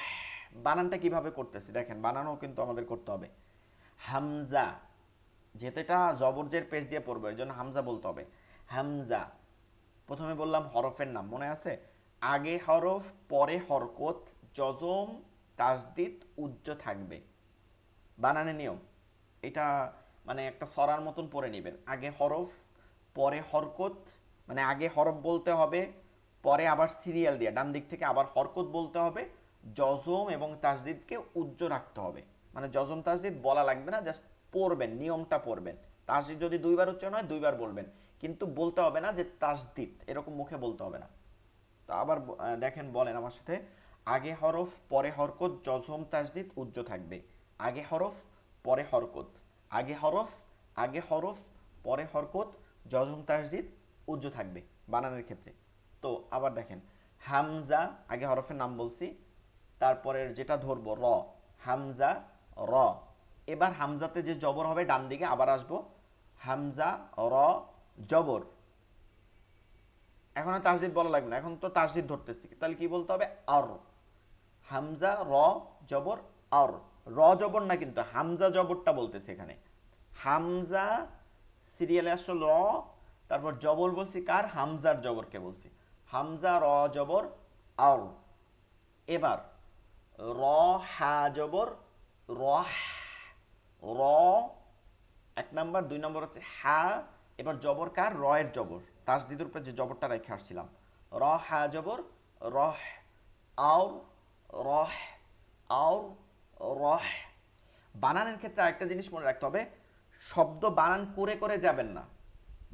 B: বানানটা কিভাবে করতেছি দেখেন, বানানও কিন্তু আমাদের করতে হবে। হামজা, যেহেতু এটা জবরজের পেশ দিয়ে পড়বো এর জন্য হামজা বলতে হবে। হামজা, প্রথমে বললাম হরফের নাম মনে আছে, আগে হরফ পরে হরকত, জজম তাসদিদ উজ্জ থাকবে, বানানের নিয়ম এটা, মানে একটা সরার মতন পড়ে নেবেন, আগে হরফ পরে হরকত, মানে আগে হরফ বলতে হবে, পরে আবার সিরিয়াল দিয়ে ডান দিক থেকে আবার হরকত বলতে হবে, জজম এবং তাসদিদকে উজ্জ রাখতে হবে, মানে জজম তাসদিদ বলা লাগবে না, জাস্ট পড়বেন, নিয়মটা পড়বেন। তাসদিদ যদি দুইবার উচ্চারণ হয় দুইবার বলবেন, কিন্তু বলতে হবে না যে তাসদিদ, এরকম মুখে বলতে হবে না। তো আবার দেখেন, বলেন আমার সাথে, আগে হরফ পরে হরকত, জজম তাসদিদ উজ্জ থাকবে, আগে হরফ পরে হরকত, আগে হরফ, আগে হরফ পরে হরকত, জজম তাসদিদ উজ্জ থাকবে বানানের ক্ষেত্রে। তো আবার দেখেন, হামজা, আগে হরফের নাম বলছি, তারপরের যেটা ধরবো র, হামজা র, এবার হামজাতে যে জবর হবে ডান দিকে আবার আসবো, হামজা র জবর, এখন আর তাসদিদ বলা লাগবে না, এখন তো তাসদিদ ধরতেছি, তাহলে কি বলতে হবে, আর। হামজা র জবর আর, র জবর না কিন্তু হামজা জবরটা বলতেছে এখানে, হামজা সিরিয়ালে আসলো র, তারপর জবর বলছি কার, হামজার জবরকে বলছি, হামজা র জবর আও। এবার র হা জবর রহ, র এক নাম্বার, দুই নম্বর হচ্ছে হা। এবার জবর কার, র এর জবর, তাসদিদের উপরে যে জবরটা রেখে আসছিলাম, র হা জবর রহ, আও রহ, আও রহ। বানানের ক্ষেত্রে আরেকটা জিনিস মনে রাখতে হবে, শব্দ বানান করে করে যাবেন না,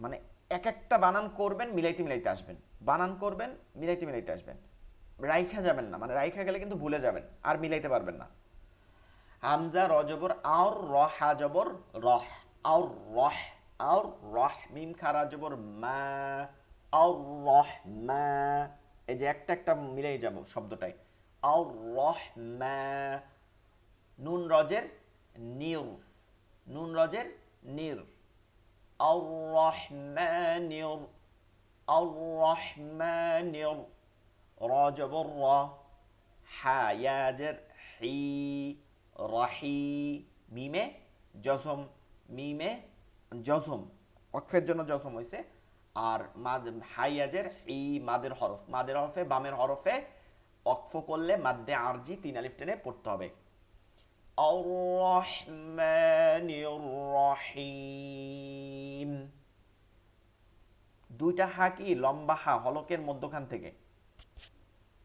B: মানে এক একটা বানান করবেন মিলাইতে মিলাইতে আসবেন, বানান করবেন মিলাইতে মিলাইতে আসবেন, রাইখা যাবেন না, মানে রাইখা গেলে কিন্তু ভুলে যাবেন আর মিলাইতে পারবেন না। হামজা র জবর আওর, র হা জবর রহ, আওর রহ, আওর রহ। মিম খারা জবর মা, আওর রহ মা। এই যে একটা একটা মিলাই যাব শব্দটাই, আওর রহ মা। নুন রজের নির, নুন রজের নির, আওর রহমানির, আওর রহমানির। র জবর র, হা ইয়াজের হি, রাহি। মিমে জজম, মিমে জজম, ওয়াকফের জন্য জজম হয়েছে। আর মাদ হাইয়াজের হি, মাদের হরফ, মাদের হরফে বামের হরফে ওয়াকফ করলে মাদ্দে আরজি 3 আলিফ টেনে পড়তে হবে। আর রহমানির রহিম। দুইটা হা কি লম্বা হা, হলকের মধ্যখান থেকে।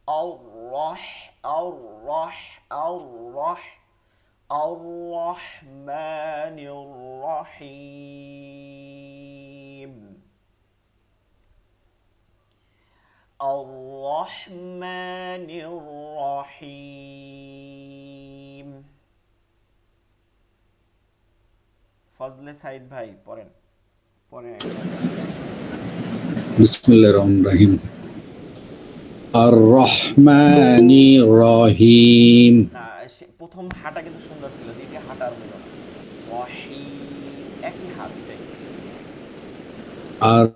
B: আও রহ, আও রহ, আও রহ, আও রহমানির রহিম, আও রহমানির রহিম। ফজলে সাইদ ভাই পড়েন, পরে
A: বিসমিল্লাহির রহমানির রহিম। আর রহমানির রহিম।
B: না, প্রথম হাটা কিন্তু সুন্দর ছিল, দ্বিতীয় হাটা আর হইল না। রহিম একই হা দুইটাই।
A: আর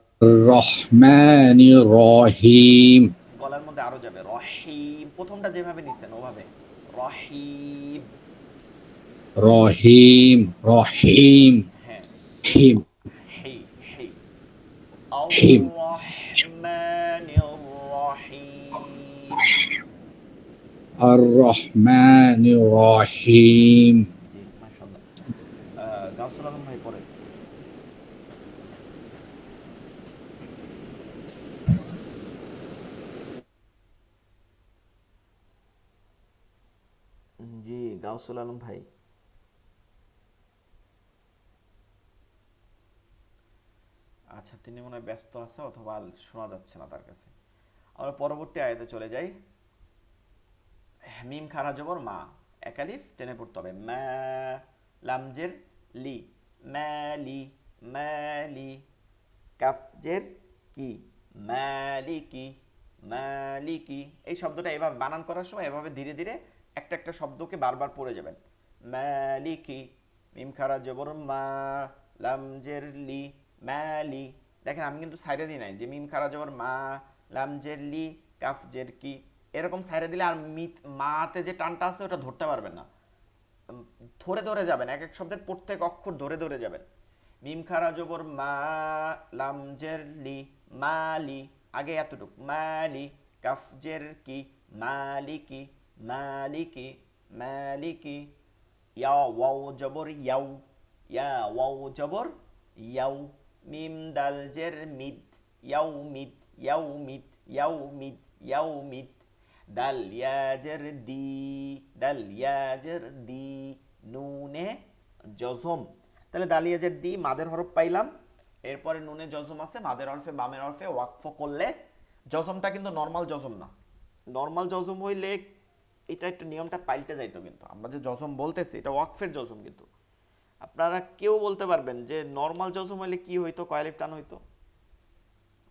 A: রহমানির রহিম।
B: গলার মধ্যে আরো যাবে, রহিম প্রথমটা যেভাবে নিছেন ওভাবে, রহিম।
A: রহিম, রহিম,
B: হ্যাঁ,
A: হিম,
B: হেই হেই। আর
A: হিম।
B: রহমানির রহিম।
A: আর রহমানির রহিম।
B: জি মাশাআল্লাহ। গাউসুল আলম ভাই পড়েন। জি গাউসুল আলম ভাই। আচ্ছা, তিনি মনে হয় ব্যস্ত আছে অথবা শোনা যাচ্ছে না তার কাছে। আমরা পরবর্তী আয়াতে চলে যাই। মিম খারা জবর মা, একালিফ টেনে পড়তে হবে, মা। লামজের লি, মালি, মালি। কাফজের কি, মালিকি, মালিকি। এই শব্দটা এভাবে বানান করার সময় এভাবে ধীরে ধীরে একটা একটা শব্দকে বারবার পড়ে যাবেন। মালিকি, মিম খারা জবর মা, লামজের লি, মালি। দেখেন আমি কিন্তু সাইডে দিই নাই, যে মিম খারা জবর মা, লামজের লি, কাফজের কি, এরকম সাইডে দিলে আর মাতে যে টানটা আছে ওটা ধরতে পারবেন না, ধরে ধরে যাবেন, এক এক শব্দের প্রত্যেক অক্ষর ধরে ধরে যাবেন। মিম খারা জবর মা, লামজের লি, মালি, আগে এতটুক, মালি। কাফজের কি, মালিকি, মালিকি, মালিকি। ইয়া ওয়াও জবর ইয়াও, ইয়া ওয়াও জবর ইয়াও। মিম দাল জের মিদ, ইয়াও মিদ, ইয়াও মিদ, ইয়াও মিদ, ইয়াও মিদ। দাল ইয়াজের দি, দাল ইয়াজের দি। নুনে জজম। তাহলে দাল ইয়াজের দি মাদের হরফ পাইলাম, এরপরে নুনে জজম আছে, মাদের হরফে বামের হরফে ওয়াকফ করলে, জজমটা কিন্তু নর্মাল জজম না। নর্মাল জজম হইলে এটা একটু নিয়মটা পাল্টে যাইতো, কিন্তু আমরা যে জজম বলতেছি এটা ওয়াকফের জজম। কিন্তু আপনারা কেউ বলতে পারবেন যে নর্মাল জজম হইলে কি হইতো, কয়ালিফ টান হইতো,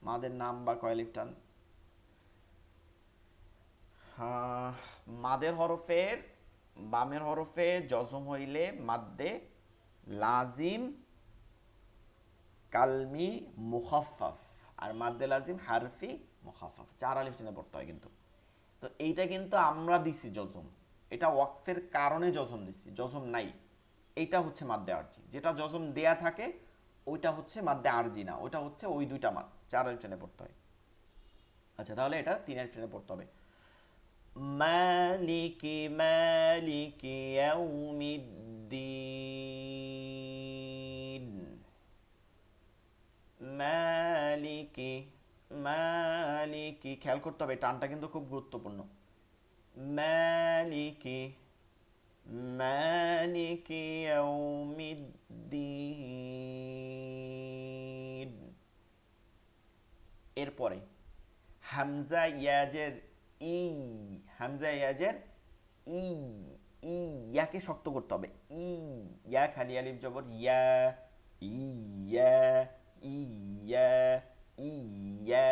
B: মাদের নাম বা কয়ালিফ টান? মাদের হরফের বামের হরফে জজম হইলে মাদ্দে লাজিম কালমি মুখাফফাফ, আর মাদ্দে লাজিম হারফি মুখাফফাফ, 4 আলিফ টেনে পড়তে হয় কিন্তু। তো এইটা কিন্তু আমরা দিছি জজম, এটা ওয়াকফের কারণে জজম দিছি, জজম নাই। এইটা হচ্ছে মাদ্দে আরজি, যেটা জজম দেয়া থাকে ওইটা হচ্ছে মাদ্দে আরজি না, ওইটা হচ্ছে ওই দুইটা মাদ, চারের ট্রেনে পড়তে হয়। আচ্ছা, তাহলে এটা তিনের ট্রেনে পড়তে হবে। মালিকি মালিকি ইয়াউমিদ্দিন, মালিকি মালিকি, খেয়াল করতে হবে টানটা কিন্তু খুব গুরুত্বপূর্ণ। মালিকি মালিকি ইয়াউমিদ্দিন। এরপরে হামজা ইয়াজের ই, হামজা ইয়াজের ই, ই, ইয়াকে শক্ত করতে হবে। ই, ইয়া খালি আলিফ জবর ইয়া, ইয়া, ইয়া, ইয়া,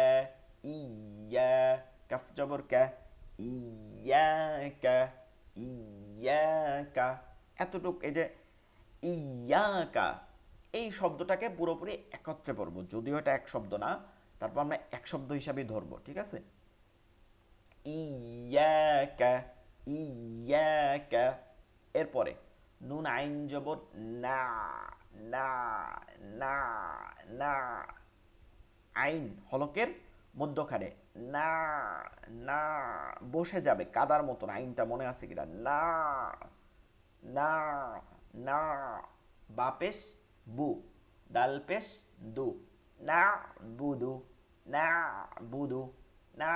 B: ইয়া, কাফ জবর কা, ইয়াকা, ইয়াকা। এতটুক এই যে ইয়াকা, এই শব্দটাকে পুরোপুরি একত্রে পড়বো, যদিও এটা এক শব্দ না, তারপর আমরা এক শব্দ হিসাবেই ধরবো, ঠিক আছে? ইয়াকা, ইয়াকা। এরপরে নুন আইন জবর না, না, না, না, আইন হলকের মধ্যখানে, না, না, বসে যাবে কাদার মতন, আইনটা মনে আছে কিনা, না, না, না, বাপেশ বু, দাল পেশ দু, না বুদু, না বুদু, না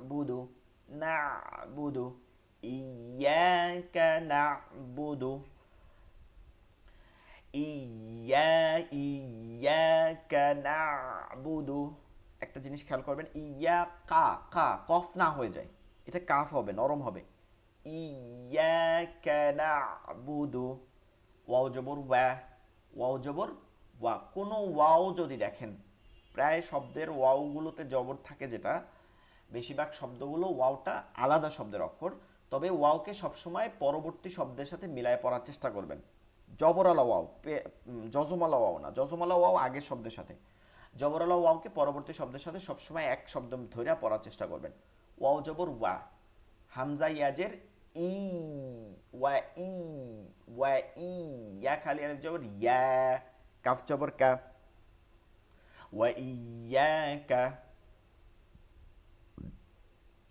B: বুদু, না বুদু, ইয়াকা না বুদু, ইয়াকা নাবুদু। একটা জিনিস খেয়াল করবেন, ইয়া কা, কা কফ না হয়ে যায়, এটা কাফ হবে, নরম হবে। ইয়াকা নাবুদু, ওয়াও জবর ওয়া, ওয়াও জবর ওয়া। কোনো ওয়াও যদি দেখেন, প্রায় শব্দের ওয়াওগুলোতে জবর থাকে, যেটা বেশিরভাগ শব্দগুলো ওয়াওটা আলাদা শব্দের অক্ষর, তবে ওয়াওকে সবসময় পরবর্তী শব্দের সাথে মিলায় পড়ার চেষ্টা করবেন। জবরালা ওয়াও, জজমালা ওয়াও না, জজমালা ওয়াও আগের শব্দের সাথে, জবরালা ওয়াওকে পরবর্তী শব্দের সাথে সবসময় এক শব্দ ধরে পড়ার চেষ্টা করবেন। ওয়াও জবর ওয়া, হামজা ইয়াজের ই, ওয়া ই, ওয়া ই, ইয়া খালি আলিফ জবর ইয়া, কাফ জবর কা, ওয়া ইয়াকা,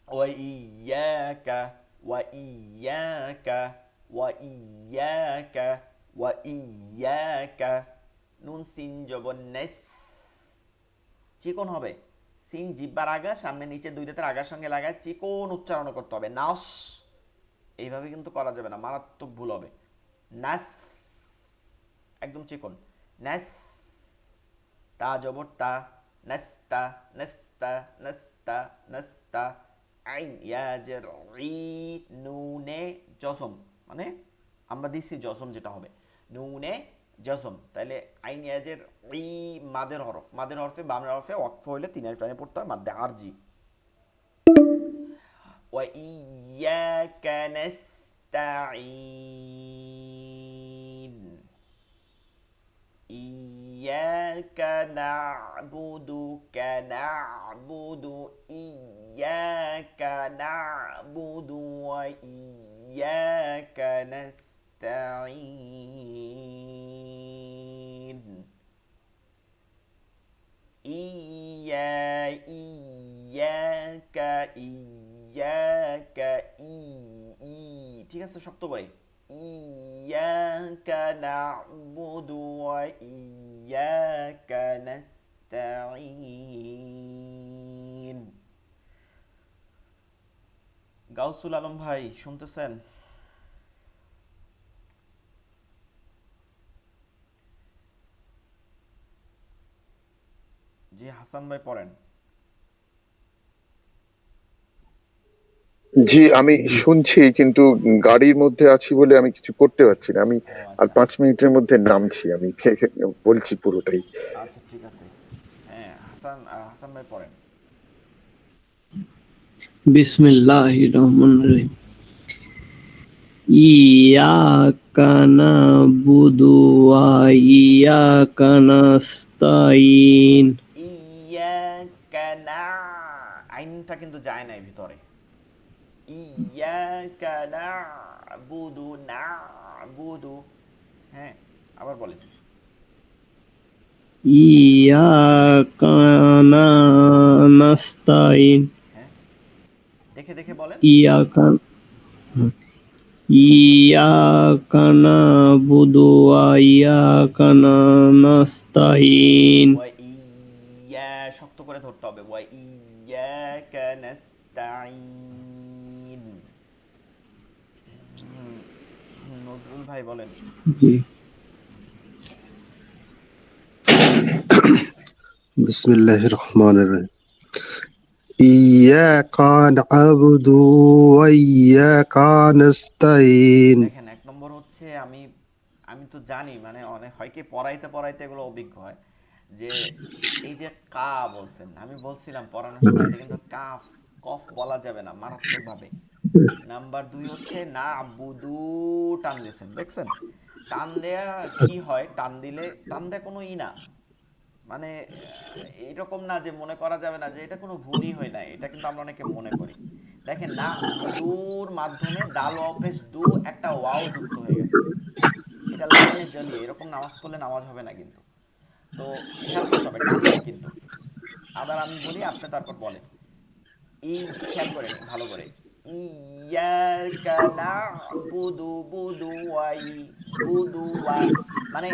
B: ওয়া ইয়াকা, ওয়া ইয়াকা, ওয়া ইয়াকা, ওয়া ইয়াকা। নুন সিন জবর নেস, চিকন হবে, সিন জিব্বার আগা সামনে নিচে দুই দাঁতের আগার সঙ্গে লাগায় চিকন উচ্চারণ করতে হবে। নাস, এইভাবে কিন্তু করা যাবে না, মারাত্মক ভুল হবে। নাস, একদম চিকন, নাস। তা জবর তা, নাস্তা, নাস্তা, নাস্তা, নাস্তা। আইন ইয়াজের ই, নুনে জজম, মানে আমরা দিছি জজম যেটা হবে, নুনে জজম। তাহলে আইন ইয়াজের ই, মাদের হরফ, মাদের হরফে বামের হরফে ওয়াকফ হইলে তিনের টানে পড়তে হয় মাদ্দে আরজি। ওয়া ইয়াকা নাস্তাঈন, ইয়াকা না'বুদুকা না'বুদু, ইয়াকা না'বুদু ওয়া ইয়াকা নাস্তাঈন। ইয়াকা, ইয়াকা, ই, ঠিক আছে, শক্ত করে। ইয়াকা না'বুদু ওয়া ইয়াকা নাস্তাঈন। গাউসুল আলম ভাই শুনতেছেন? জি, হাসান ভাই পড়েন।
D: জি, আমি শুনছি, কিন্তু গাড়ির মধ্যে আছি বলে আমি কিছু করতে পারছি না। আমি
B: ও
D: আর
B: আচ্ছা,
D: 5 মিনিটের মধ্যে নামছি, আমি বলছি পুরোটাই।
B: আচ্ছা ঠিক আছে। হ্যাঁ, হাসান ভাই পড়েন।
C: বিসমিল্লাহির রহমানির রহিম। ইয়াকা নাবুদু ওয়া ইয়াকা নাস্তাইন।
B: ইয়াকা না, আইনটা কিন্তু যায় নাই ভিতরে। ইয়াকা না বুদু, না বুদু। হ্যাঁ, আবার বলেন।
C: ইয়াকা নাস্তাইন।
B: হ্যাঁ, দেখে দেখে বলেন।
C: ইয়াকা ইয়াকা নাবুদু ওয়া ইয়াকা নাস্তাইন।
B: ওয়া ইয়া শক্ত করে ধরতে হবে, ওয়া ইয়াকা নাস্তাইন। নজরুল ভাই বলেন।
C: জি
E: বিসমিল্লাহির রহমানির রহিম। ইয়াকা না'বুদু ওয়া ইয়াকা নাস্তাইন।
B: দেখেন, এক নম্বর হচ্ছে আমি আমি তো জানি, মানে অনেক হয় কি পড়াইতে পড়াইতে এগুলো অভিজ্ঞ হয় যে এই যে কা বলছেন, আমি বলছিলাম পড়ানোর সময় এটা কিন্তু কাফ কফ বলা যাবে না মারাত্মকভাবে। নাম্বার দুই হচ্ছে না বুদু, টান দিয়েছেন দেখছেন। টান দেয়া কি হয়, টান দেয়া কোনো না, মানে এইরকম না যে মনে করা যাবে না যে এটা কোনো ভুলই হয় না, এটা কিন্তু আমরা অনেকে মনে করি। দেখেন না বুদুর মাধ্যমে দাল অপেশ দু একটা ওয়াও যুক্ত হয়ে গেছে, এটা লাগানে জ্বালিয়ে এরকম নামাজ পড়লে নামাজ হবে না কিন্তু। তো খেয়াল করতে হবে, টানবেন কিন্তু। আবার আমি বলি, আপনি তারপর বলেন। এই খেয়াল করেন ভালো করে। ইয়াকা না'বুদু বুদু ওয়াই বুদু ওয়া, মানে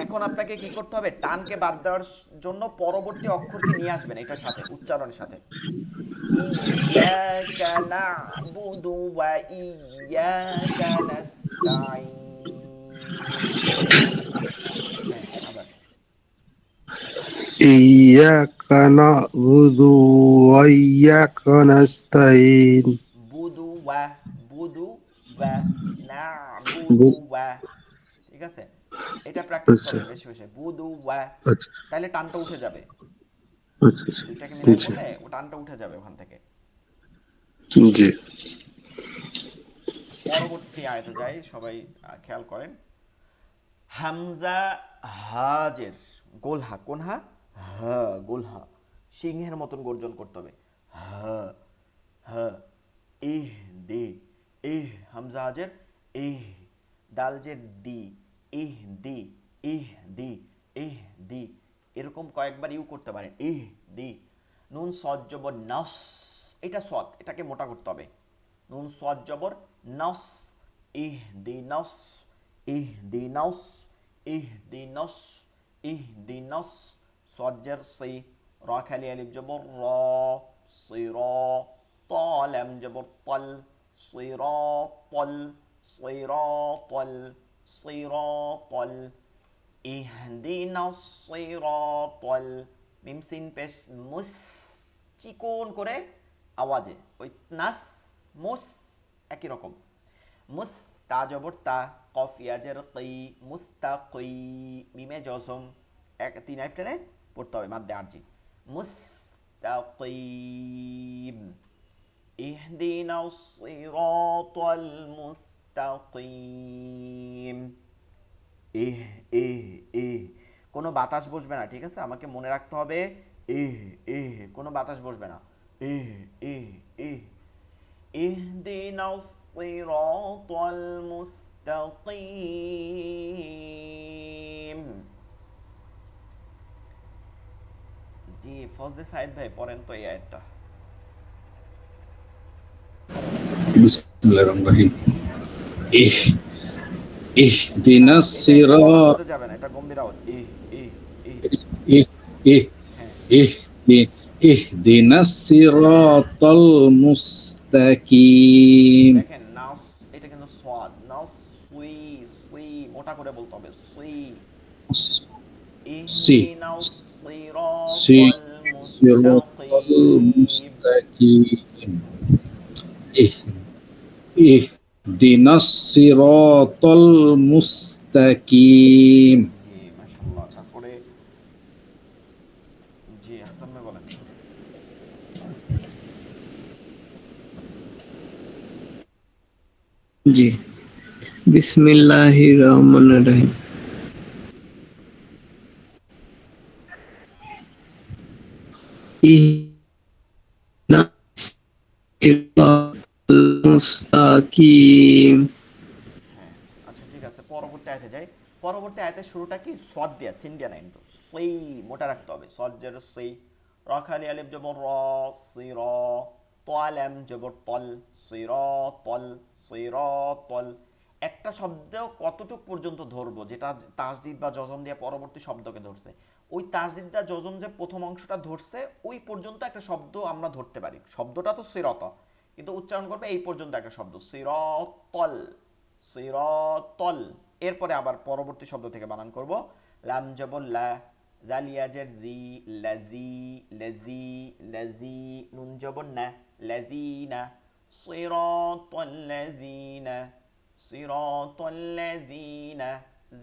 B: এখন আপনাকে কি করতে হবে, টানকে বাদ দেওয়ার জন্য পরবর্তী অক্ষরকে নিয়ে আসবেন এটার সাথে, উচ্চারণের সাথে। ইয়াকা না'বুদু ওয়া ইয়াকা নাস্তাইন। হ্যাঁ, আবার
E: ইয়াকা না'বুদু ওয়া ইয়াকা নাস্তাইন।
B: বুদু ওয়া, বুদু ওয়া, না বুদু ওয়া। ঠিক আছে, এটা প্র্যাকটিস
E: আচ্ছা
B: করবেন বেশি বেশি, বুদু ওয়া।
E: আচ্ছা
B: তাহলে টানটা উঠে যাবে,
E: আচ্ছা
B: দুইটাকে মিলাই
E: জি
B: পড়লে ও টানটা উঠে যাবে ওখান থেকে।
E: জি।
B: পরবর্তী আয়াতে যাই, সবাই খেয়াল করেন। হামজা হাজের গোলহা, কোন হা? হা, গোলহা, সিংহের মতন গর্জন করতে হবে। হা, হা, ইহ দে, ইহ, হামজা হাজের ইহ, দাল যে দি, ইহ দি, ইহ দি, ইহ দি, এরকম কয়েকবার ইউ করতে পারেন, ইহ দি। নুন সদ জবর নস, এটা সদ, এটাকে মোটা করতে হবে। নুন সদ জবর নস, ইহ দি নস, ইহ দি নস, ইহ দি নস, ইহ দি নস। সজ্জের সি, র খালি আলিফ জবর র, সির, ত লাম জবর তল, সিরাতল, সিরাতল, সিরাতল। ইহদিনাস সিরাতল, মিম সিন পেশ মুস, চিকন করে আওয়াজে, ওই নাস মুস একই রকম। মুস, তা জবর তা, কফ ইয়াজের কি, মুস্তাকি, মিমে জজম, এক তিন আলিফ টেনে পড়তে হবে মাদ্দে আরজি। মুস্তাকিম, ইহদিনাস সিরাতাল মুস্তাকিম। এহ, এহ, এহ, কোনো বাতাস বসবে না, ঠিক আছে, আমাকে মনে রাখতে হবে। এহ, এহ, কোনো বাতাস বসবে না। এহ, এহ, এহ। ইহদিনাস সিরাতাল মুস্তাকিম। জি, ফজলে সাইদ ভাই পড়েন তো এই আয়াতটা।
A: বিসমিল্লাহির রহমানির রহিম। ইহ
B: না,
A: ইহদিনাস
B: এটা এটা গলার
A: সিরাত।
B: মধ্যে যাবে না, এটা গম্ভীর আওয়াজ। ইহ, ইহ, ইহ।
A: ইহ ইহ
B: হ্যাঁ,
A: ইহ ইহদিনাস সিরাতাল মুস্তাকিম।
B: দেখেন নাস, এটা কিন্তু সোয়াদ, নাস, সুই, সুই, মোটা করে বলতে হবে, সুই।
A: সি
B: ইহদিনাস
A: সি
B: সিরাতাল
A: সিরাতাল
B: মুস্তাকিম।
A: মুস্তাকিম। ইহ ইহদিনাস সিরাতাল মুস্তাকিম।
B: জি, মাশাআল্লাহ। তারপরে জি, হাসান ভাই বলেন।
C: জি বিসমিল্লাহির রহমানির রহিম। ইহদিনাস সিরাতাল মুস্তাকিম।
B: হ্যাঁ, আচ্ছা ঠিক আছে, পরবর্তী আয়াতে যাই। পরবর্তী আয়াতের শুরুটা কি সদ দিয়া, সিন দিয়া না কিন্তু, সেই মোটা রাখতে হবে, সদ জের সেই, র খালি আলিফ জবর র, সি র, তলাম জবর তল, সি র তল, সি র তল। একটা শব্দ কতটুক পর্যন্ত ধরবো, যেটা তাসদিদ বা যজম দিয়ে পরবর্তী শব্দকে ধরছে, ওই তাসদিদ বা যজম যে প্রথম অংশটা ধরছে ওই পর্যন্ত একটা শব্দ আমরা ধরতে পারি। শব্দটা তো সিরত, কিন্তু উচ্চারণ করবে এই পর্যন্ত একটা শব্দ, সিরতল, সিরতল। এরপরে আবার পরবর্তী শব্দ থেকে বানান করব, লাম জবর লা, জালিয়াজের জি, লাজি, লাজি, লাজি, নুন জবর না, লাজিনা, সিরাতাল লাযিনা, সিরাতাল লাযিনা,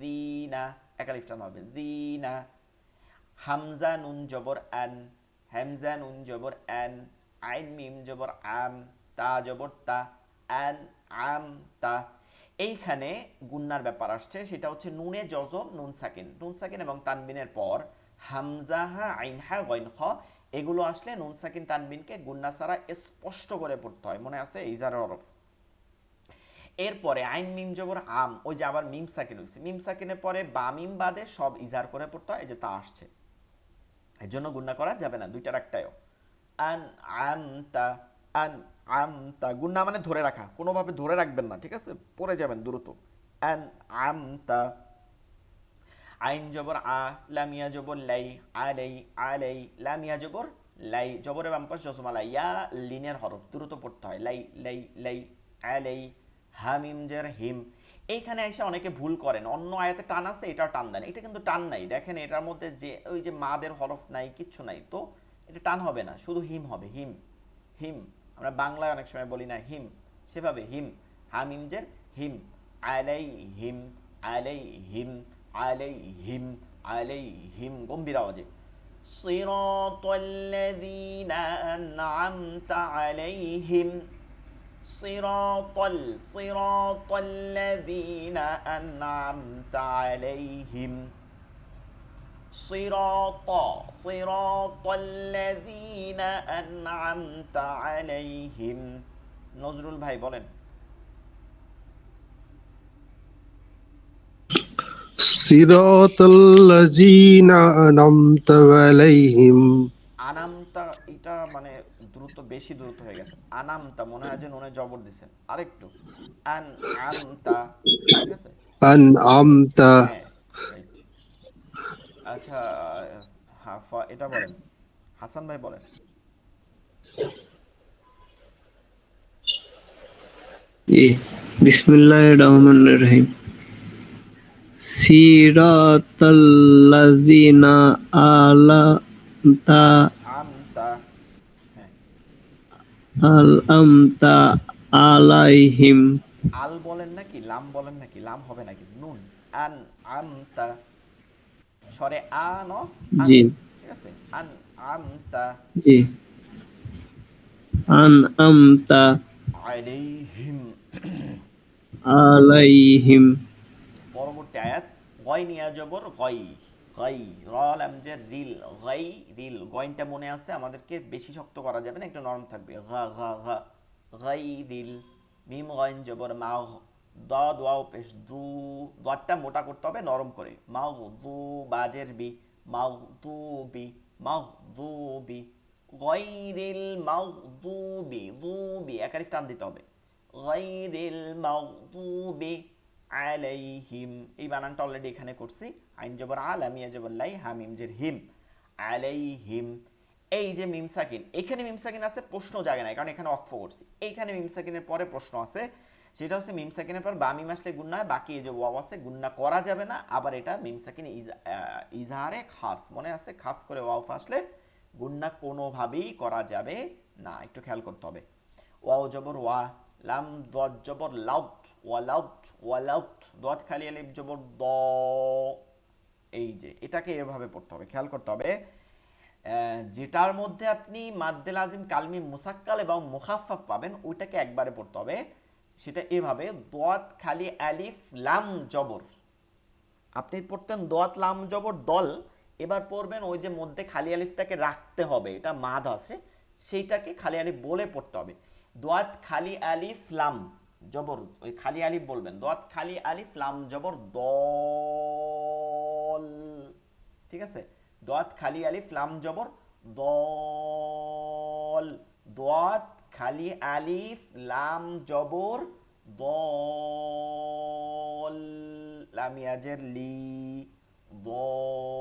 B: যিনা, একালিফ টান হবে, যিনা। হামজা নুন জবর আন, হামজা নুন জবর আন, আইন মিম জবর আম, তা জবর তা, আন আম তা। এইখানে গুন্নার ব্যাপার আসছে, সেটা হচ্ছে নুনে জজম, নুন সাকিন, নুন সাকিন এবং তানবিনের পর হামজা হা, আইন হা, গইন খ, এগুলো আসলে নুন সাকিন তানবিনকে গুন্না ছাড়া স্পষ্ট করে পড়তে হয়, মনে আছে ইজার হরফ। এরপরে আইন মিম জবর আম, ওই যে আবার মিম সাকিন হয়েছে, মিম সাকিনের পরে বা মিম বাদে সব ইজার করে পড়তে হয়, এই যে তা আসছে, এর জন্য গুন্না করা যাবে না, দুইটার একটাও। আন আমতা, আন আমতা, গুন্না মানে ধরে রাখা, কোনোভাবে ধরে রাখবেন না, ঠিক আছে, পড়ে যাবেন দ্রুত। আন আমতা, আইন জবর আ, লামিয়া জবর লাই, আলাই, আলাই, লামিয়া জবর লাই, জবরের বাম পাশ জজম আলাই, ইয়া লিনের হরফ, দ্রুত পড়তে হয়, লাই লাই লাই, আলাই, হামিম জের হিম। এইখানে এসে অনেকে ভুল করেন, অন্য আয়াতে টান আছে, এটাও টান দেন, এটা কিন্তু টান নাই, দেখেন এটার মধ্যে যে ওই যে মাদের হরফ নাই, কিচ্ছু নাই, তো এটা টান হবে না, শুধু হিম হবে, হিম, হিম। আমরা বাংলায় অনেক সময় বলি না হিম, সেভাবে হিম, হামিম জের হিম, আলাই হিম, আলাই হিম, আলাই হিম, আলাই হিম, গম্ভীর আওয়াজে। صراط الذين أنعمت عليهم، صراط الذين أنعمت عليهم، صراط الذين أنعمت عليهم। নজরুল ভাই বলেন।
E: صراط الذين أنعمت عليهم
B: আনামতা, এটা মানে দ্রুত, বেশি দ্রুত হয়ে গেছে, আনামতা মনে হয় যে নুনে জবর দিছেন, আরেকটু, আন আমতা, ঠিক আছে,
E: أنعمت
B: হ্যাঁ, রাইট। আচ্ছা, হাফা এটা বলেন, হাসান ভাই বলেন।
C: إيه بسم الله الرحمن الرحيم صراط الذين أنعمت
B: আমতা, হ্যাঁ,
C: أنعمت عليهم
B: আল বলেন নাকি লাম বলেন নাকি, লাম হবে নাকি, নুন, আন আমতা, সরে আন, আন,
C: जी
B: ঠিক আছে, আন আমতা
C: जी أنعمت
B: আলাইহিম।
C: عليهم
B: পরবর্তী আয়াত, গয় নিয়া জবর গই, গই, র লাম জের রিল, গই রিল, গয়নটা মনে আছে আমাদেরকে, বেশি শক্ত করা যাবে না, একটু নরম থাকবে, গা গা গা, গই রিল। মিম গয়ন জবর মাও, দ দোয়াও পেশ দু, দটা মোটা করতে হবে নরম করে, মাও দু, বাজের বি, মাও দু বি, মাও দু বি, গয়রিল মাও দু বি, দু বি একারিফ টান দিতে হবে, গয়রিল মাও দু বি আলাইহিম। এই বানানটা অলরেডি এখানে করছি, আইন জবর আল, আমিয়া জবর লাই, হামিম জের হিম, আলাইহিম। এই যে মিম সাকিন, এখানে মিম সাকিন আছে, প্রশ্ন জাগে নাই কারণ এখানে অক্ফ করছি, এইখানে মিম সাকিনের পরে প্রশ্ন আছে, সেটা হচ্ছে মিম সাকিনের পর বা মিম আসলে গুন্না হয়, বাকি এই যে ওয়াও আছে গুন্না করা যাবে না, আবার এটা মিম সাকিন ইজহারে খাস, মনে আছে, খাস করে ওয়াও আসলে গুন্না কোনোভাবেই করা যাবে না, একটু খেয়াল করতে হবে। ওয়াও জবর ওয়া, লাম দদ জবর লাউট, ওয়ালাউট, ওয়ালাউট, দদ খালি আলিফ জবর দ, এই যে এটাকে এভাবে পড়তে হবে, খেয়াল করতে হবে। যেটার মধ্যে আপনি মাদ্দে লাজিম কালমি মুসাক্কাল এবং মুখাফফাফ পাবেন, ওইটাকে একবারে পড়তে হবে, সেটা এভাবে, দদ খালি আলিফ লাম জবর, আপনি পড়তেন দদ লাম জবর দল, এবার পড়বেন ওই যে মধ্যে খালি আলিফটাকে রাখতে হবে, এটা মাদ আছে, সেইটাকে খালি আলিফ বলে পড়তে হবে, দোয়াত খালি আলিফ লাম, জবর, ওই খালি আলিফ বলবেন, দত খালি আলিফ লাম জবর দল, ঠিক আছে, দত খালি আলিফ লাম জবর দল, দত খালি আলিফ লাম জবর দল, লাম ইয়াজের লি, দলি,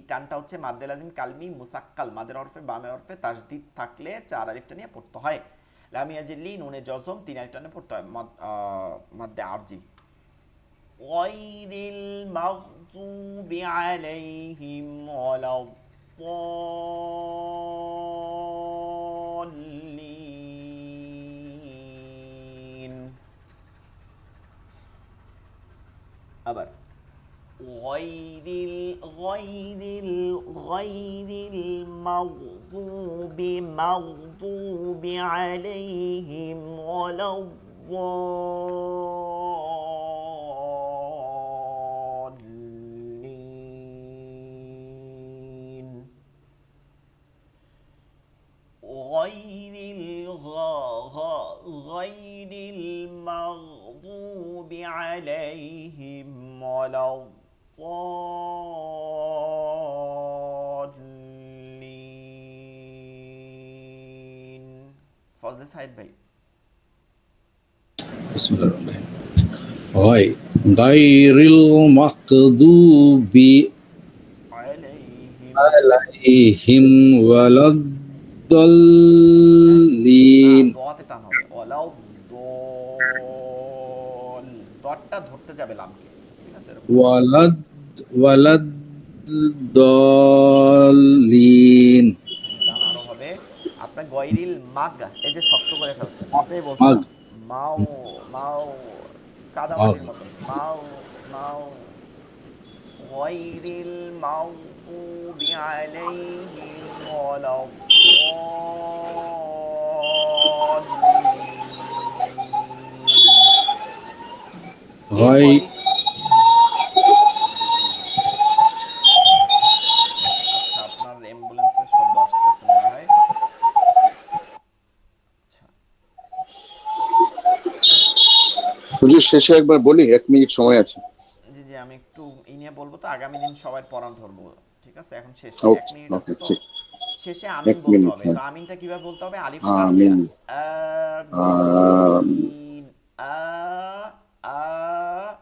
B: টানটা হচ্ছে মাদ্দে লাজিম কালমি মুসাক্কাল, মাদের হরফে বামে হরফে তাসদিদ থাকলে চার আলিফটা নিয়ে পড়তে হয়। লাম ইয়াজের লি, নুনে জজম তিন আলিফটা নিয়ে পড়তে হয়, মাদ্দে আরজি। গায়রিল মাগযুবি আলাইহিম ওয়ালাদ-দাল্লিন। আবার غير المغضوب عليهم ولا الضالين. غير المغضوب عليهم ولا الضالين. ফজলে সাইদ ভাই।
A: বিসমিল্লাহির রহমানির রহিম। গায়রিল মাগদুবি আলাইহিম ওয়ালাদ-দাল্লিন।
B: দতে টান হবে, ওয়ালাউ দল, দটটা ধরতে যাবে লামকে, ঠিক আছে,
A: ওয়ালাদ-দাল্লিন।
B: টান আরো হবে। আপনার গয়রিল মাগ, এই যে শক্ত করে ফেলছেন, এটাই
A: মাগ
B: বলছিলাম, মাও মাও,
A: মাগ
B: কাদামাটির মতন, মাও মাও, গয়রিল মাগদুবি আলাইহিম ওয়ালাদ-দাল্লিন।
A: হয়
B: এরপরে আচ্ছা, আপনার অ্যাম্বুলেন্সের শব্দ আসতেছে মনে হয়। আচ্ছা,
D: হুজুর শেষে একবার বলি, 1 মিনিট সময় আছে।
B: জি জি, আমি একটু ই নিয়ে বলবো তো, আগামী দিন সবাই পড়ান ধরবো, ঠিক আছে, এখন শেষে এক
D: ওকে
B: মিনিট আছে
D: ওকে,
B: তো।
D: ঠিক।
B: শেষে
D: এক
B: আমিন বলতে
D: মিনিট,
B: হবে, তো
D: হ্যাঁ।
B: আমিনটা কিভাবে বলতে হবে, আলিফ টান দিয়া,
D: আমিন। আমিন।
B: আমিন,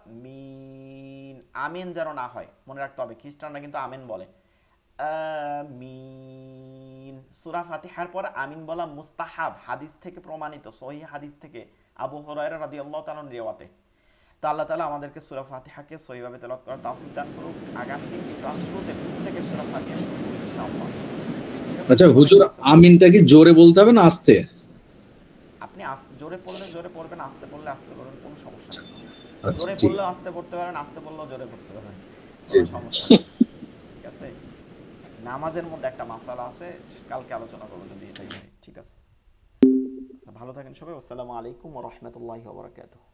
B: আমিন, আমিন যেন না হয় মনে রাখতে হবে, খ্রিস্টানরা কিন্তু আমিন বলে, আমিন। সূরা ফাতিহার পর আমিন বলা মুস্তাহাব, হাদিস থেকে প্রমাণিত, সহিহ হাদিস থেকে আবু হুরায়রা রাদিয়াল্লাহু তাআলা রিওয়ায়াতে। তো আল্লাহ তাআলা আমাদেরকে সূরা ফাতিহাকে সহিভাবে তেলাওয়াত করার তৌফিক দান করুক। আগামী দিন ক্লাস শুরুতে প্রত্যেকের সূরা ফাতিহা শুরু করব ইনশাআল্লাহ, ঠিক আছে,
A: আচ্ছা
B: সকলে
A: হুজুর,
B: ক্লাসে বসে।
A: আমিনটা কি জোরে বলতে হবে না আস্তে?
B: আপনি জোরে পড়লে জোরে পড়বেন, আস্তে পড়লে আস্তে পড়বেন, কোনো সমস্যা নেই।
A: আচ্ছা
B: জোরে
A: ঠিক
B: পড়লেও
A: আছে।
B: আস্তে পড়তে পারেন, আস্তে পড়লেও জোরে পড়তে পারেন,
A: জি
B: কোনো
A: জি।
B: সমস্যা নেই, ঠিক আছে। নামাজের মধ্যে একটা মাসালা আছে, কালকে আলোচনা করবো যদি এটাই হয়, ঠিক আছে। আচ্ছা, ভালো থাকেন সবাই। আসসালামু আলাইকুম ওয়া রাহমাতুল্লাহি ওয়া বারাকাতুহু।